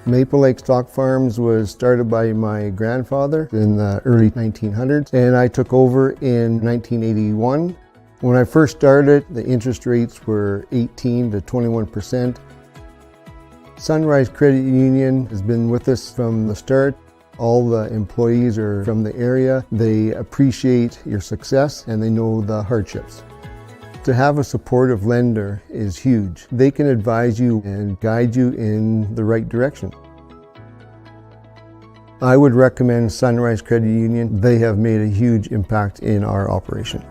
Maple Lake Stock Farms was started by my grandfather in the early 1900s, and I took over in 1981. When I first started, the interest rates were 18 to 21%. Sunrise Credit Union has been with us from the start. All the employees are from the area. They appreciate your success and they know the hardships. To have a supportive lender is huge. They can advise you and guide you in the right direction. I would recommend Sunrise Credit Union. They have made a huge impact in our operation.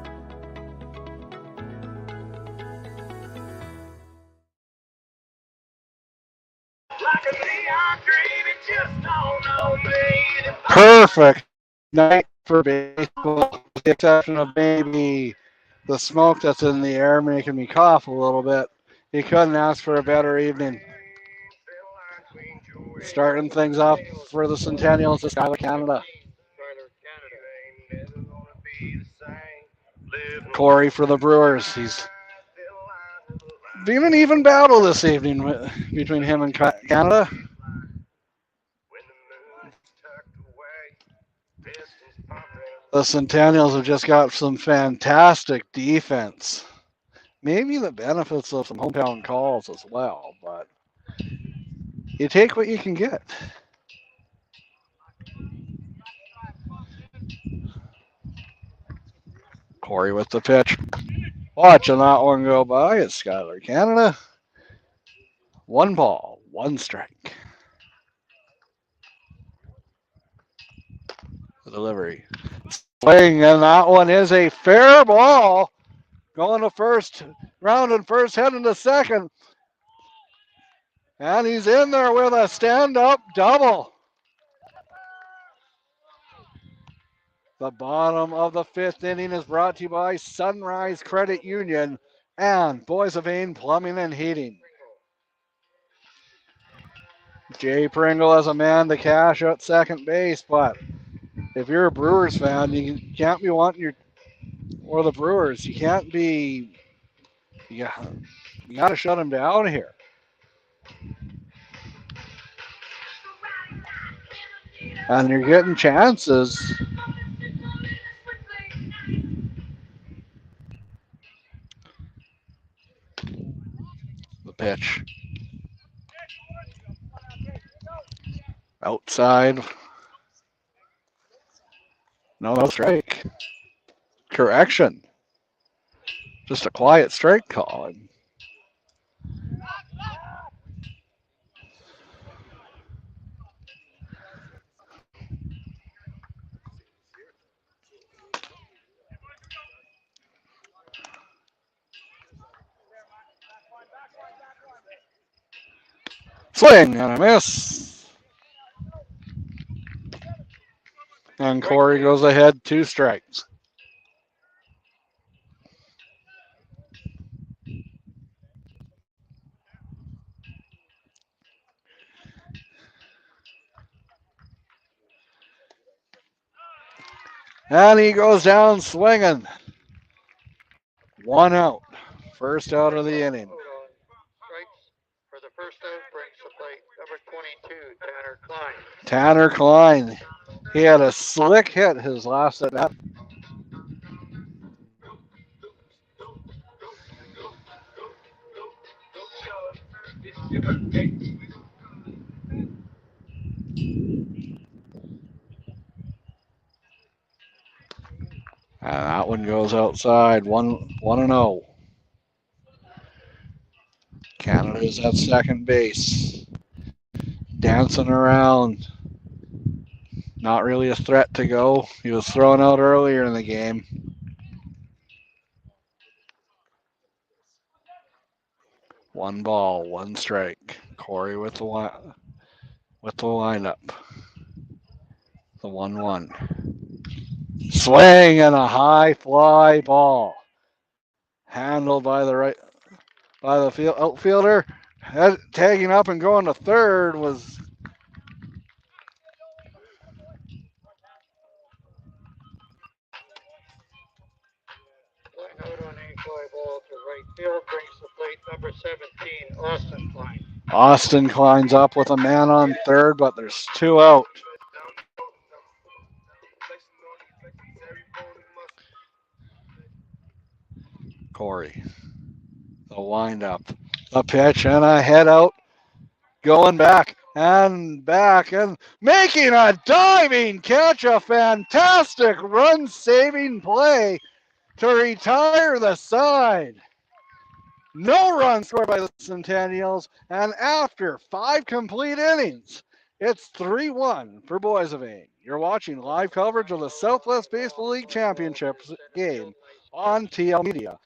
Perfect night for baseball, with the exception of maybe the smoke that's in the air making me cough a little bit. You couldn't ask for a better evening. Starting things off for the Centennials is Skyler Canada. Corey for the Brewers. He's been an even battle this evening between him and Canada. The Centennials have just got some fantastic defense. Maybe the benefits of some hometown calls as well, but you take what you can get. Corey with the pitch. Watching that one go by. It's Skyler Canada. 1 ball, 1 strike. The delivery. Swing, and that one is a fair ball. Going to first, rounding first, heading to second. And he's in there with a stand-up double. The bottom of the 5th inning is brought to you by Sunrise Credit Union and Boissevain Plumbing and Heating. Jay Pringle has a man to cash at second base, but if you're a Brewers fan, you can't be wanting or the Brewers, you can't be, you got to shut them down here. And you're getting chances. The pitch. Outside. No strike. Correction. Just a quiet strike call. Swing and a miss. And Corey goes ahead, 2 strikes. And he goes down swinging. 1 out. First out of the inning. Strikes for the first out brings the plate number 22, Tanner Klein. Tanner Klein. He had a slick hit his last at bat. And that one goes outside. 1-0. Canada's at second base. Dancing around. Not really a threat to go. He was thrown out earlier in the game. One ball, 1 strike. Corey with the lineup. The 1-1. Swing and a high fly ball. Handled by the outfielder. Tagging up and going to third was Line out on a fly ball to right field brings the plate number 17, Austin Klein. Austin climbs up with a man on third, but there's 2 out. Corey. The windup. The pitch and a head out. Going back and making a diving catch. A fantastic run-saving play to retire the side. No run scored by the Centennials, and after 5 complete innings, it's 3-1 for Boissevain. You're watching live coverage of the Southwest Baseball League Championship game on TL Media.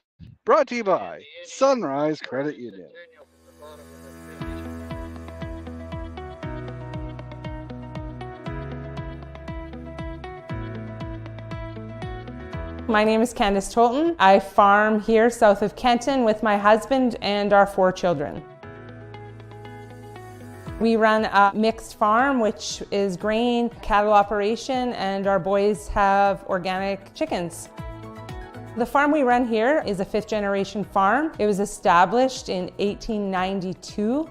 Brought to you by Sunrise Credit Union. My name is Candace Tolton. I farm here south of Kenton with my husband and our 4 children. We run a mixed farm, which is grain, cattle operation, and our boys have organic chickens. The farm we run here is a 5th generation farm. It was established in 1892.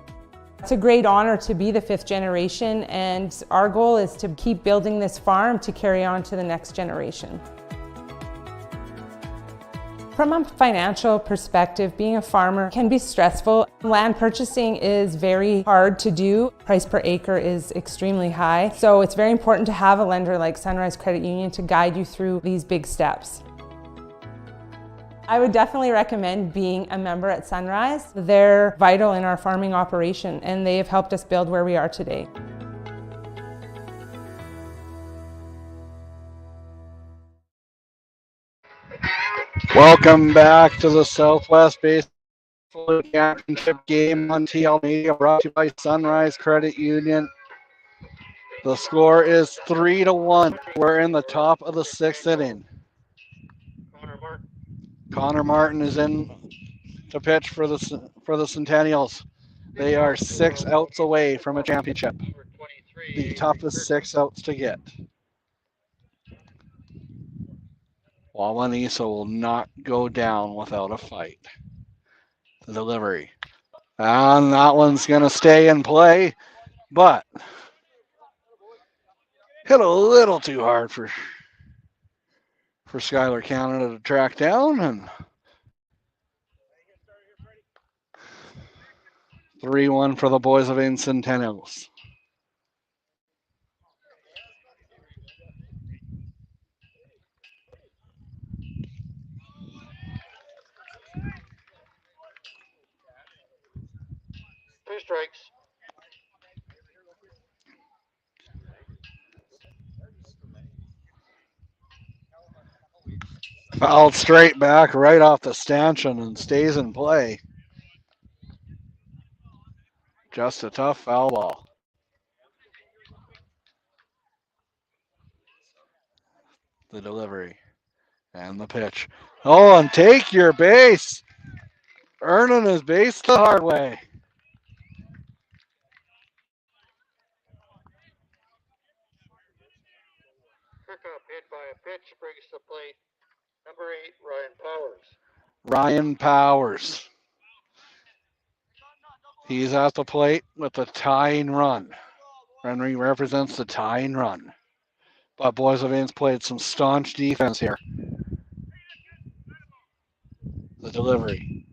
It's a great honor to be the 5th generation, and our goal is to keep building this farm to carry on to the next generation. From a financial perspective, being a farmer can be stressful. Land purchasing is very hard to do. Price per acre is extremely high. So it's very important to have a lender like Sunrise Credit Union to guide you through these big steps. I would definitely recommend being a member at Sunrise. They're vital in our farming operation, and they have helped us build where we are today. Welcome back to the Southwest Baseball League Championship game on TL Media, brought to you by Sunrise Credit Union. The score is 3-1. We're in the top of the 6th inning. Connor Martin is in to pitch for the Centennials. They are 6 outs away from a championship. The toughest 6 outs to get. Wawanesa will not go down without a fight. The delivery. And that one's going to stay in play, but hit a little too hard for Skylar Canada to track down, and 3-1 for the Boissevain Centennials. Two strikes. Fouled straight back right off the stanchion and stays in play. Just a tough foul ball. The delivery and the pitch. Oh, and take your base. Earning his base the hard way. Pickup hit by a pitch brings to plate number 8, Ryan Powers. Ryan Powers. He's at the plate with the tying run. Henry represents the tying run. But Boissevain's played some staunch defense here. The delivery.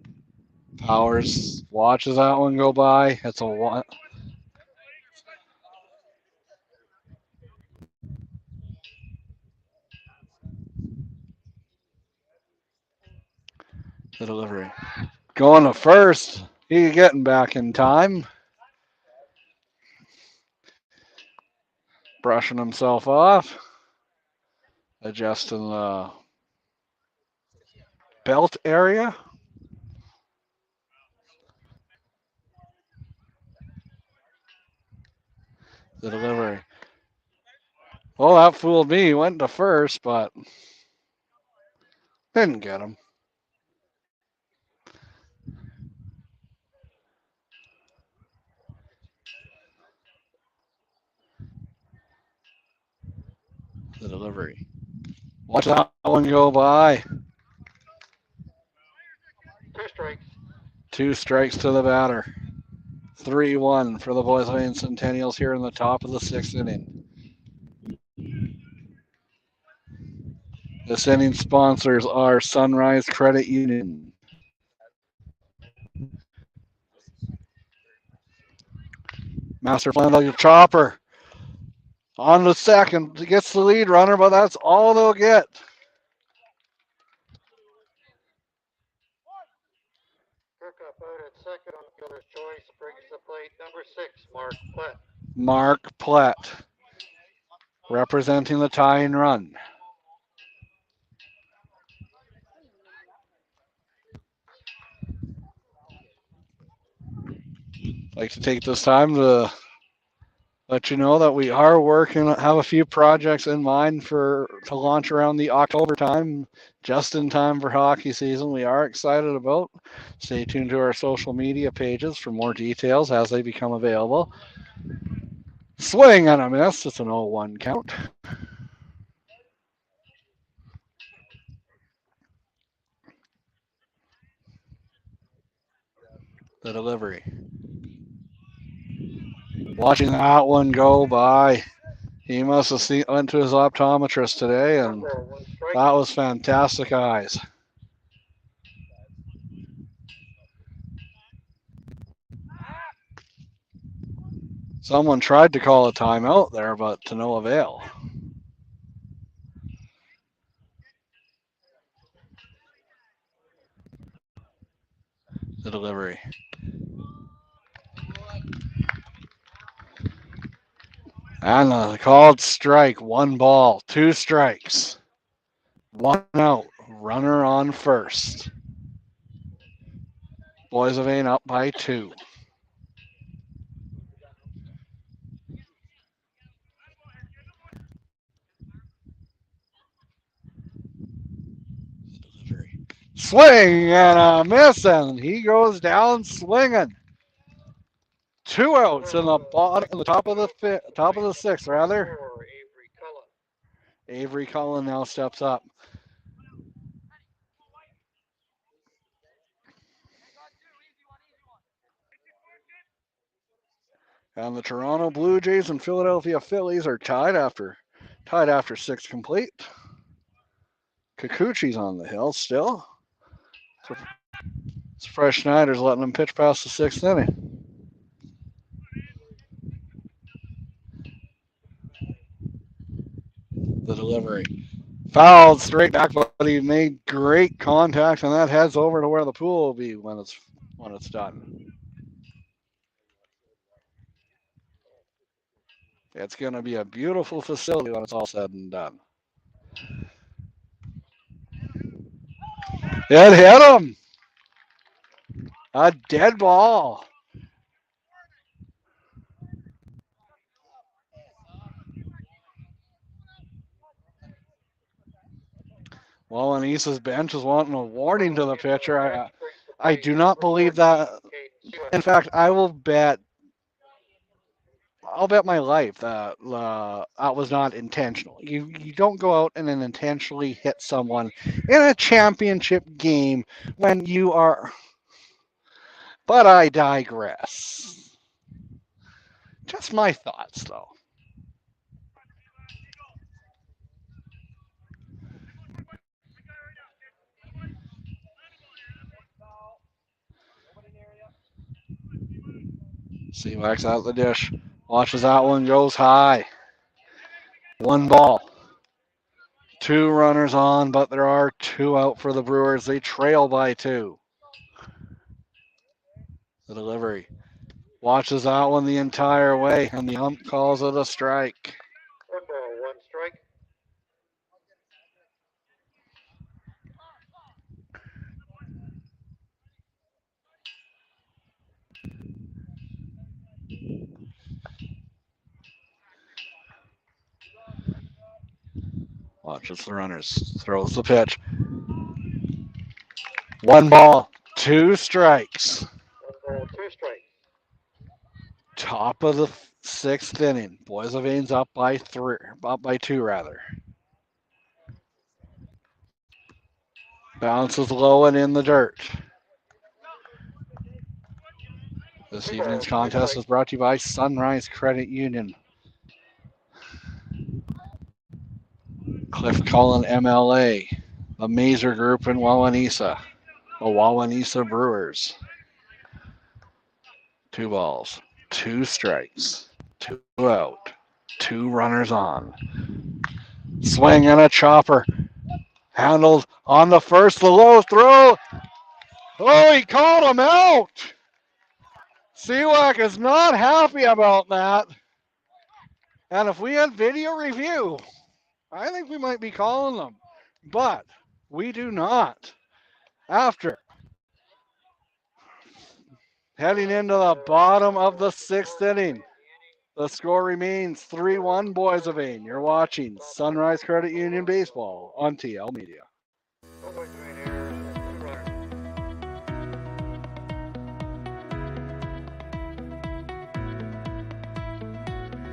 Powers watches that one go by. It's a one. The delivery. Going to first. He getting back in time. Brushing himself off. Adjusting the belt area. The delivery. Well, that fooled me. He went to first, but didn't get him. The delivery. Watch that one go by. 2 strikes. 2 strikes to the batter. 3-1 for the Boissevain Centennials here in the top of the 6th inning. This inning sponsors are Sunrise Credit Union. Master plan like a chopper. On the second, gets the lead runner, but that's all they'll get. Pickup out at second on fielder's choice brings to plate number 6, Mark Platt. Mark Platt representing the tying run. I'd like to take this time to let you know that we are working, have a few projects in mind to launch around the October time, just in time for hockey season. We are excited about. Stay tuned to our social media pages for more details as they become available. Swing and a miss. It's an 0-1 count. The delivery. Watching that one go by. He must have went to his optometrist today, and that was fantastic eyes. Someone tried to call a timeout there, but to no avail. The delivery. And the called strike. 1 ball, 2 strikes. 1 out. Runner on first. Boissevain up by 2. Swing and a miss, and he goes down swinging. 2 outs in the bottom, in the top of the 6th, rather. Avery Cullen now steps up. And the Toronto Blue Jays and Philadelphia Phillies are tied after 6 complete. Kikuchi's on the hill still. So Fresh Schneider's letting him pitch past the 6th inning. The delivery. Fouled straight back, but he made great contact, and that heads over to where the pool will be when it's done. It's going to be a beautiful facility when it's all said and done. It hit him. A dead ball. Wawanesa's bench is wanting a warning to the pitcher. I do not believe that. In fact, I'll bet my life that that was not intentional. You don't go out and then intentionally hit someone in a championship game when you are. But I digress. Just my thoughts, though. Seawax out the dish. Watches that one, goes high. 1 ball. 2 runners on, but there are 2 out for the Brewers. They trail by 2. The delivery. Watches that one the entire way, and the ump calls it a strike. 1 ball, 1 strike. Watches the runners. Throws the pitch. 1 ball, 2 strikes. 1 ball, 2 strikes. Top of the 6th inning. Boissevain's up by 2 rather. Bounces low and in the dirt. This evening's contest is brought to you by Sunrise Credit Union. Cliff Cullen MLA, the Mazer Group in Wawanesa, the Wawanesa Brewers. 2 balls, 2 strikes, 2 out, 2 runners on. Swing and a chopper. Handled on the first, the low throw. Oh, he called him out. Seawack is not happy about that. And if we had video review, I think we might be calling them. But we do not. After heading into the bottom of the 6th inning, the score remains 3-1 Boissevain. You're watching Sunrise Credit Union Baseball on TL Media.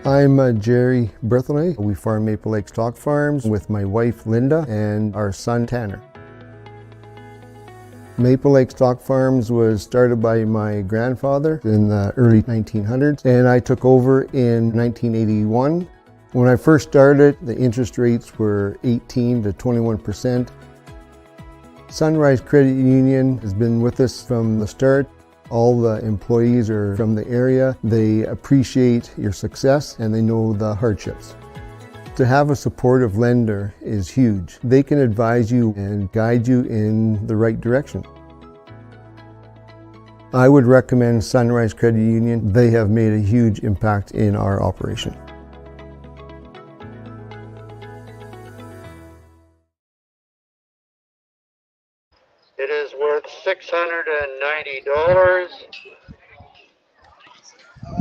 I'm Jerry Berthelay. We farm Maple Lake Stock Farms with my wife Linda and our son Tanner. Maple Lake Stock Farms was started by my grandfather in the early 1900s, and I took over in 1981. When I first started, the interest rates were 18 to 21%. Sunrise Credit Union has been with us from the start. All the employees are from the area. They appreciate your success and they know the hardships. To have a supportive lender is huge. They can advise you and guide you in the right direction. I would recommend Sunrise Credit Union. They have made a huge impact in our operation. It is worth $690.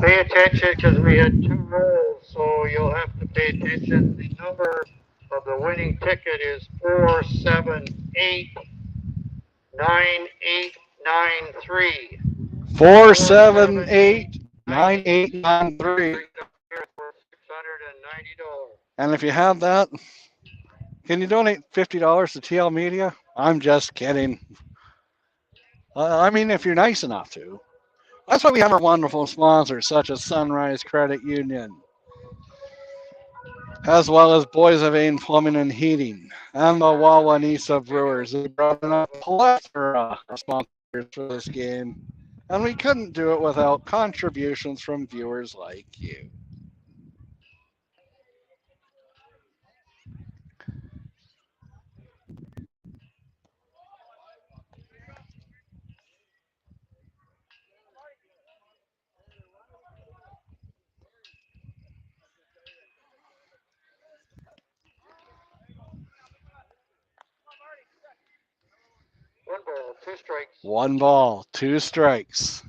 Pay attention because we had 2 rolls, so you'll have to pay attention. The number of the winning ticket is 4789893. 4789893. $690. And if you have that, can you donate $50 to TL Media? I'm just kidding. I mean, if you're nice enough to. That's why we have our wonderful sponsors, such as Sunrise Credit Union, as well as Boissevain Plumbing and Heating, and the Wawanesa Brewers. They brought in a plethora of sponsors for this game, and we couldn't do it without contributions from viewers like you. One ball, 2 strikes. 1 ball, 2 strikes.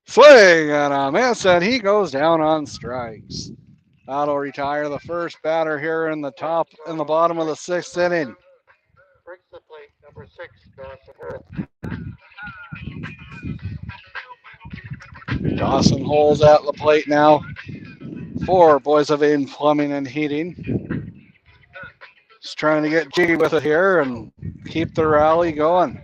Swing and a miss, and he goes down on strikes. That'll retire the first batter here in the bottom of the 6th inning. Brings the plate, number 6, Dawson Hole. Dawson Hole's at the plate now for Boissevain Plumbing and Heating. Just trying to get jiggy with it here and keep the rally going.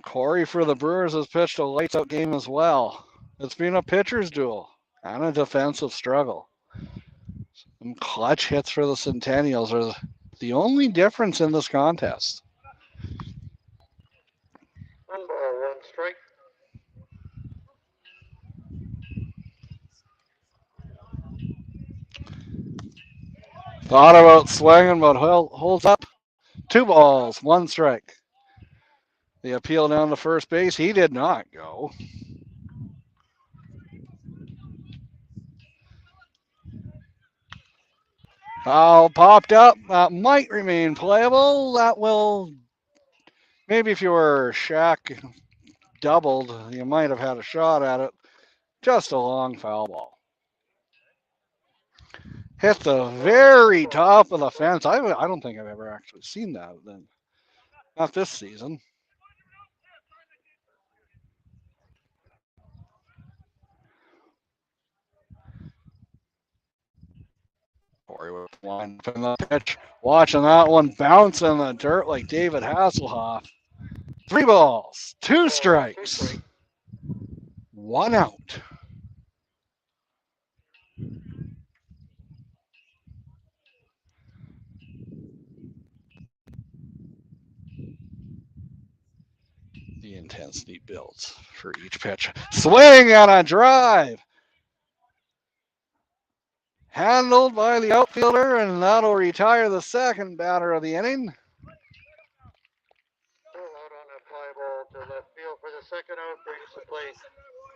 Corey for the Brewers has pitched a lights out game as well. It's been a pitcher's duel and a defensive struggle. Some clutch hits for the Centennials are the only difference in this contest. 1 ball, 1 strike. Thought about swinging, but holds up. 2 balls, 1 strike. The appeal down to first base, he did not go. Foul popped up. That might remain playable. That will, maybe if you were Shaq doubled, you might have had a shot at it. Just a long foul ball. Hit the very top of the fence. I don't think I've ever actually seen that then. Not this season. Corey with the line in the pitch. Watching that one bounce in the dirt like David Hasselhoff. 3 balls, 2 strikes, 1 out. The intensity builds for each pitch. Swing and a drive. Handled by the outfielder, and that'll retire the second batter of the inning. Full out on a fly ball to left field for the second out. Brings the plate,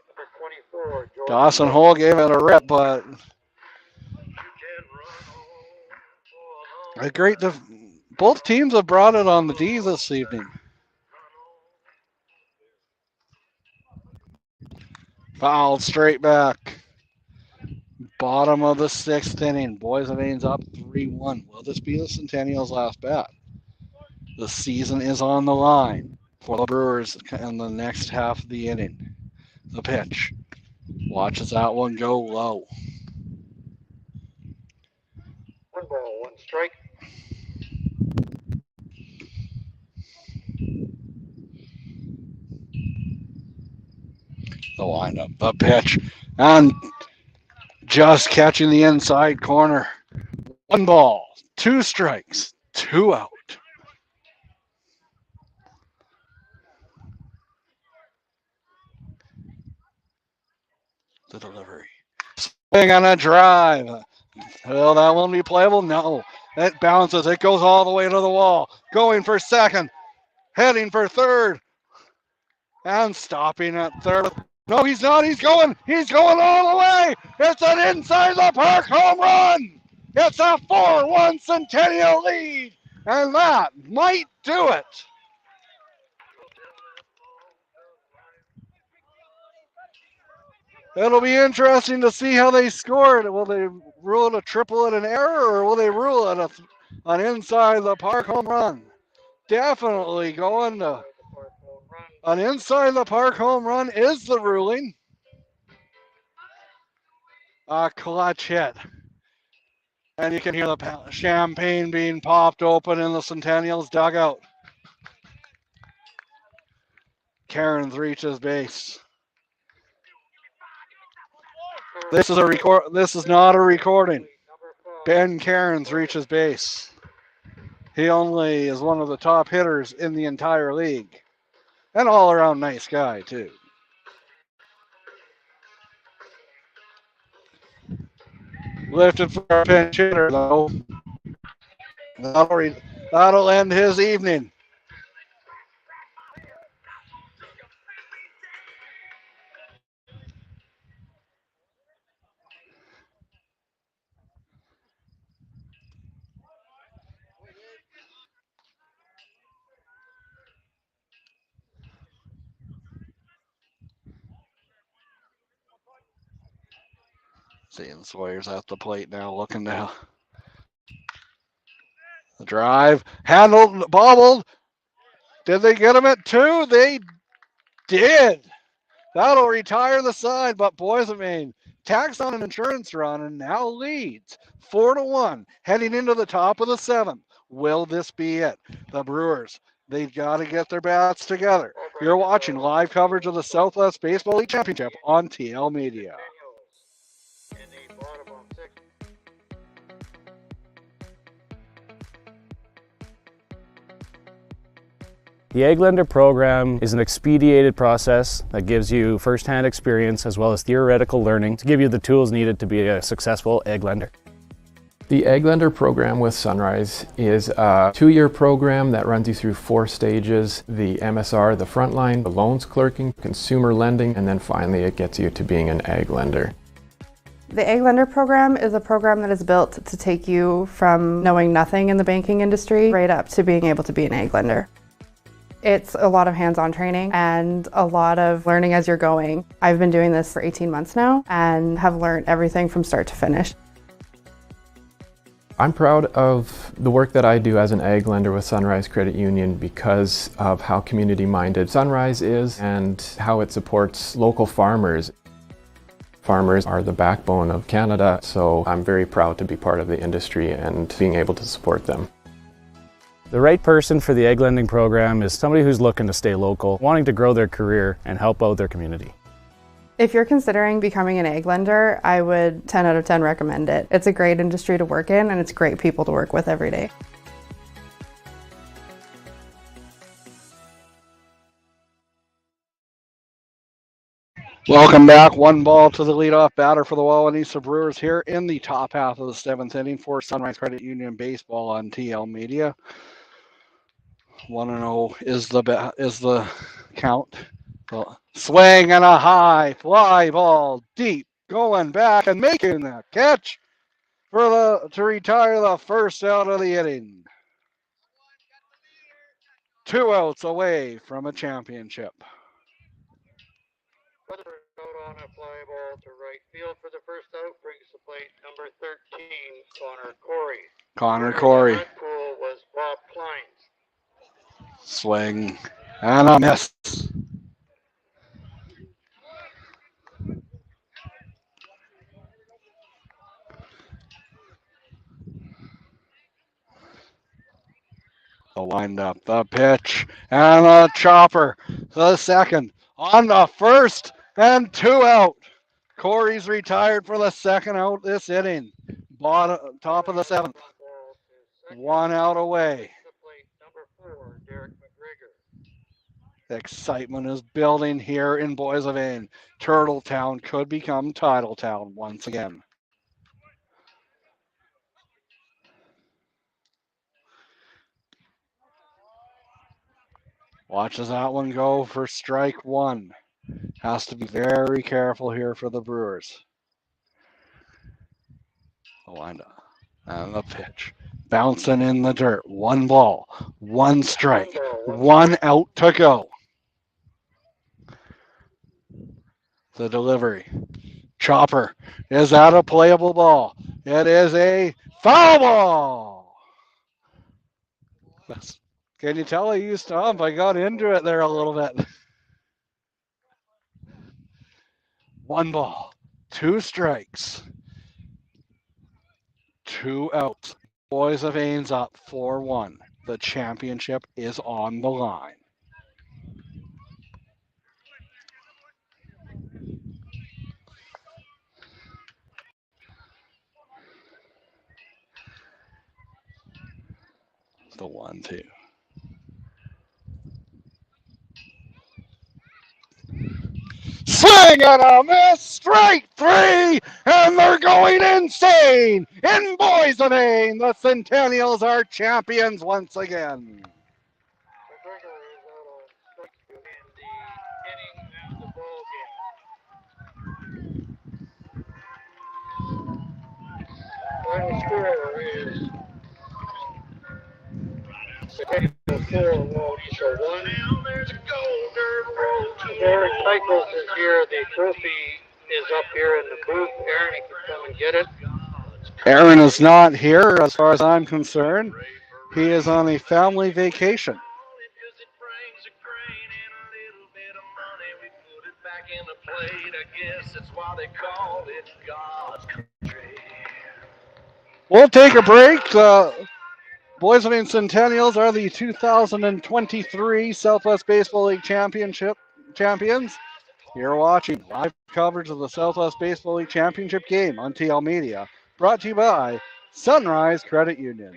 number 24, George. Dawson Hole gave it a rip, but a great. Both teams have brought it on the D this evening. Fouled straight back. Bottom of the 6th inning. Boissevain's up 3-1. Will this be the Centennials' last bat? The season is on the line for the Brewers in the next half of the inning. The pitch. Watches that one go low. 1 ball, 1 strike. The windup, the pitch, and just catching the inside corner. 1 ball, 2 strikes, 2 out. The delivery. Swing on a drive. Will that one be playable? No. It bounces. It goes all the way to the wall. Going for second. Heading for third. And stopping at third. No, he's not. He's going. He's going all the way. It's an inside the park home run. It's a 4-1 Centennial lead. And that might do it. It'll be interesting to see how they score it. Will they rule it a triple and an error, or will they rule it an inside the park home run? Definitely going to an inside the park home run is the ruling. A clutch hit. And you can hear the champagne being popped open in the Centennials dugout. Cairns reaches base. This is not a recording. Ben Cairns reaches base. He only is one of the top hitters in the entire league. An all-around nice guy, too. Lifted for a pinch hitter, though. That'll end his evening. Seeing Sawyer's at the plate now, looking to the drive, handled, bobbled. Did they get him at 2? They did. That'll retire the side, but Boissevain tacks on an insurance run and now leads 4-1, heading into the top of the 7th. Will this be it? The Brewers, they've got to get their bats together. You're watching live coverage of the Southwest Baseball League Championship on TL Media. The Egglender program is an expedited process that gives you first-hand experience as well as theoretical learning to give you the tools needed to be a successful egglender. The Egglender program with Sunrise is a 2-year program that runs you through 4 stages: the MSR, the frontline, the loans clerking, consumer lending, and then finally it gets you to being an egglender. The Egglender program is a program that is built to take you from knowing nothing in the banking industry right up to being able to be an egglender. It's a lot of hands-on training and a lot of learning as you're going. I've been doing this for 18 months now and have learned everything from start to finish. I'm proud of the work that I do as an ag lender with Sunrise Credit Union because of how community-minded Sunrise is and how it supports local farmers. Farmers are the backbone of Canada, so I'm very proud to be part of the industry and being able to support them. The right person for the egg lending program is somebody who's looking to stay local, wanting to grow their career and help out their community. If you're considering becoming an egg lender, I would 10 out of 10 recommend it. It's a great industry to work in and it's great people to work with every day. Welcome back. 1 ball to the leadoff batter for the Wawanesa Brewers here in the top half of the 7th inning for Sunrise Credit Union Baseball on TL Media. 1-0 is the count. Swing and a high fly ball deep, going back and making the catch to retire the first out of the inning. 2 outs away from a championship. Out on a fly ball to right field for the first out, brings the plate number 13, Connor Corey. Connor Corey. The pool was Bob Kleins. Swing and a miss. The windup, the pitch, and a chopper. The second on the first, and 2 out. Corey's retired for the second out this inning. Top of the 7th. 1 out away. Number 4, Derek McGregor. Excitement is building here in Boissevain. Turtletown could become Titletown once again. Watches that one go for strike 1. Has to be very careful here for the Brewers. The windup and the pitch. Bouncing in the dirt. 1 ball, 1 strike, 1 out to go. The delivery. Chopper. Is that a playable ball? It is a foul ball. Can you tell I used to ump? I got into it there a little bit. 1 ball, 2 strikes, 2 outs. Boissevain's up 4-1. The championship is on the line. The 1-2. Swing and a miss, strike 3, and they're going insane in Boissevain. The Centennials are champions once again. McGregor is out on strike 2 in the inning and the ball game. Final score is Centennial 4, Wawanesa 1. Derek Cycles is here, the trophy is up here in the booth. Aaron, you can come and get it. Aaron is not here as far as I'm concerned. He is on a family vacation. We'll take a break. Boissevain Centennials are the 2023 Southwest Baseball League Championship champions. You're watching live coverage of the Southwest Baseball League Championship game on TL Media, brought to you by Sunrise Credit Union.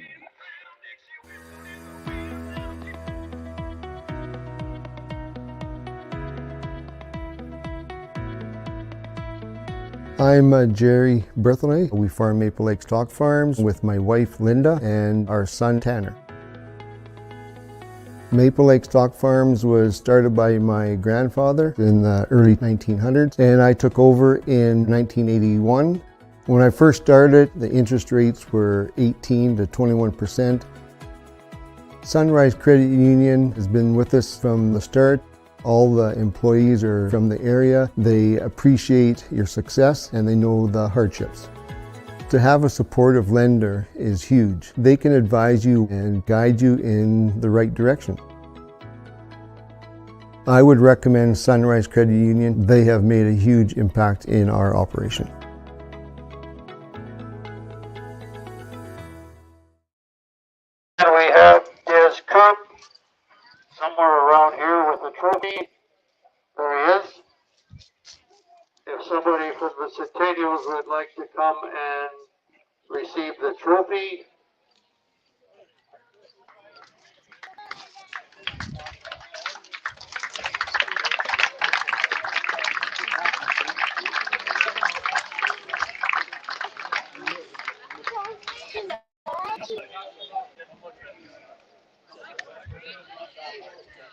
I'm Jerry Berthelay. We farm Maple Lake Stock Farms with my wife Linda and our son Tanner. Maple Lake Stock Farms was started by my grandfather in the early 1900s, and I took over in 1981. When I first started, the interest rates were 18 to 21%. Sunrise Credit Union has been with us from the start. All the employees are from the area. They appreciate your success and they know the hardships. To have a supportive lender is huge. They can advise you and guide you in the right direction. I would recommend Sunrise Credit Union. They have made a huge impact in our operation. And we have Des Cook somewhere around here with a trophy. There he is. If somebody from the Centennials would like to come and receive the trophy.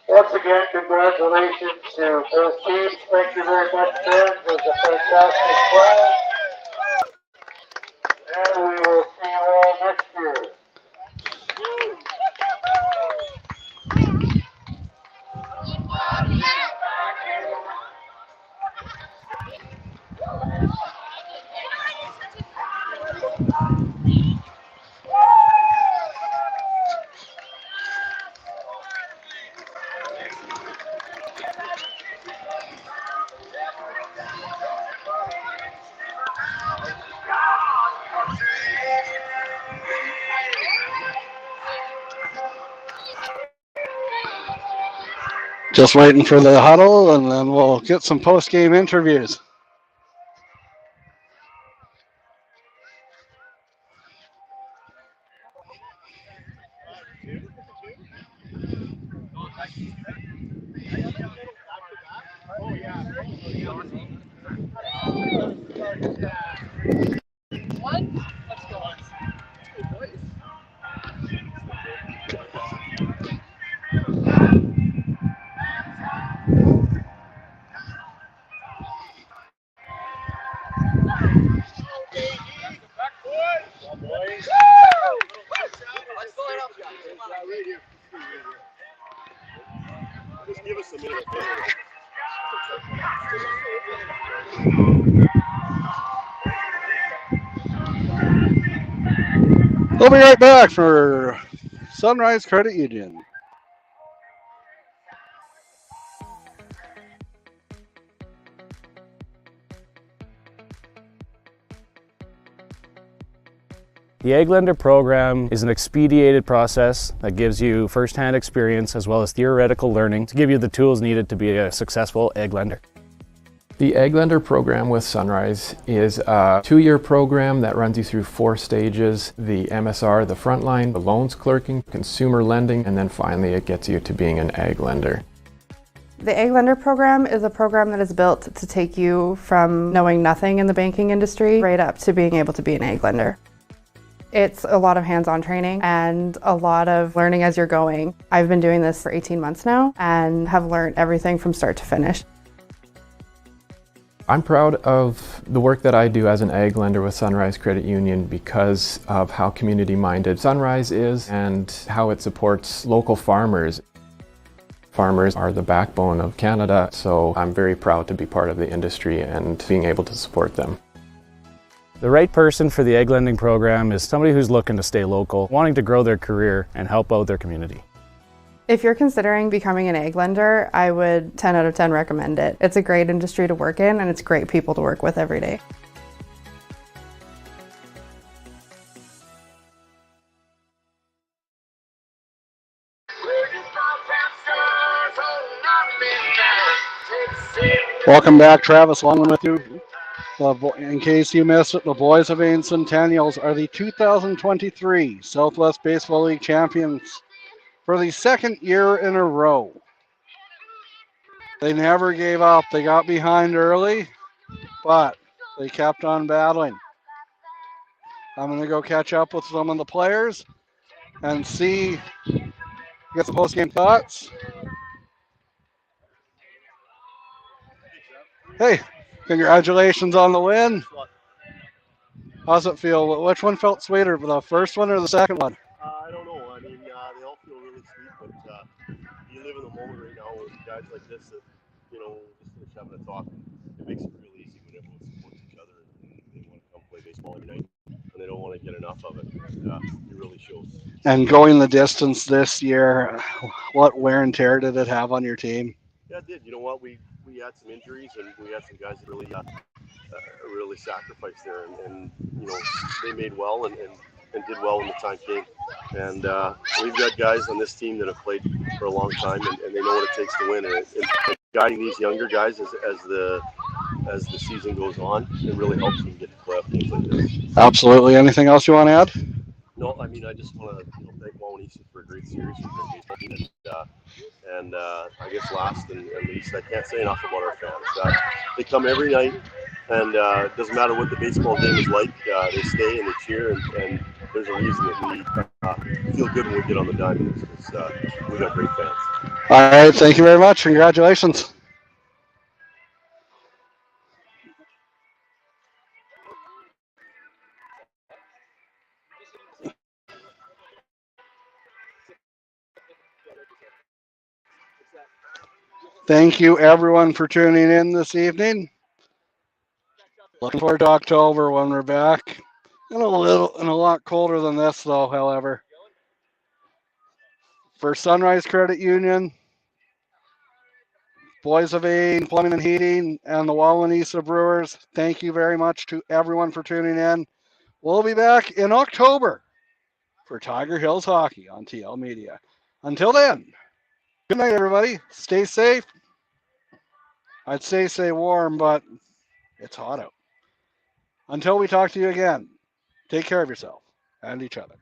Once again, congratulations to both teams. Thank you very much, friends. It was a fantastic play. And we will see you all next year. Just waiting for the huddle, and then we'll get some post-game interviews. We'll be right back for Sunrise Credit Union. The Ag Lender program is an expedited process that gives you first-hand experience as well as theoretical learning to give you the tools needed to be a successful Ag Lender. The Ag Lender program with Sunrise is a 2-year program that runs you through 4 stages: the MSR, the frontline, the loans clerking, consumer lending, and then finally it gets you to being an Ag Lender. The Ag Lender program is a program that is built to take you from knowing nothing in the banking industry right up to being able to be an Ag Lender. It's a lot of hands-on training and a lot of learning as you're going. I've been doing this for 18 months now and have learned everything from start to finish. I'm proud of the work that I do as an Ag Lender with Sunrise Credit Union because of how community-minded Sunrise is and how it supports local farmers. Farmers are the backbone of Canada, so I'm very proud to be part of the industry and being able to support them. The right person for the egg lending program is somebody who's looking to stay local, wanting to grow their career and help out their community. If you're considering becoming an egg lender, I would 10 out of 10 recommend it. It's a great industry to work in, and it's great people to work with every day. Welcome back, Travis Longman with you. In case you missed it, the Boissevain Centennials are the 2023 Southwest Baseball League champions for the second year in a row. They never gave up. They got behind early, but they kept on battling. I'm going to go catch up with some of the players and get some post-game thoughts. Hey, congratulations on the win. How's it feel? Which one felt sweeter, the first one or the second one? I don't know. I mean, they all feel really sweet, but you live in the moment right now with guys like this that, you know, just finish having a talk. It makes it really easy when everyone supports each other and they want to come play baseball every night and they don't want to get enough of it. It really shows. And going the distance this year, what wear and tear did it have on your team? Yeah, it did. You know what? We had some injuries and we had some guys that really sacrificed there, and you know, they made well and did well when the time came. And we've got guys on this team that have played for a long time and they know what it takes to win. And guiding these younger guys as the season goes on, it really helps them get to playoff games like this. Absolutely. Anything else you want to add? No, I mean, I just want to thank Wawanesa for a great series and great baseball team. And I guess last and least, I can't say enough about our fans. They come every night, and it doesn't matter what the baseball game is like. They stay and they cheer, and there's a reason that we feel good when we get on the diamond because we got great fans. All right, thank you very much. Congratulations. Thank you, everyone, for tuning in this evening. Looking forward to October when we're back. And a lot colder than this, though, however. For Sunrise Credit Union, Boissevain Plumbing and Heating, and the Wawanesa Brewers, thank you very much to everyone for tuning in. We'll be back in October for Tiger Hills Hockey on TL Media. Until then, good night, everybody. Stay safe. I'd say stay warm, but it's hot out. Until we talk to you again, take care of yourself and each other.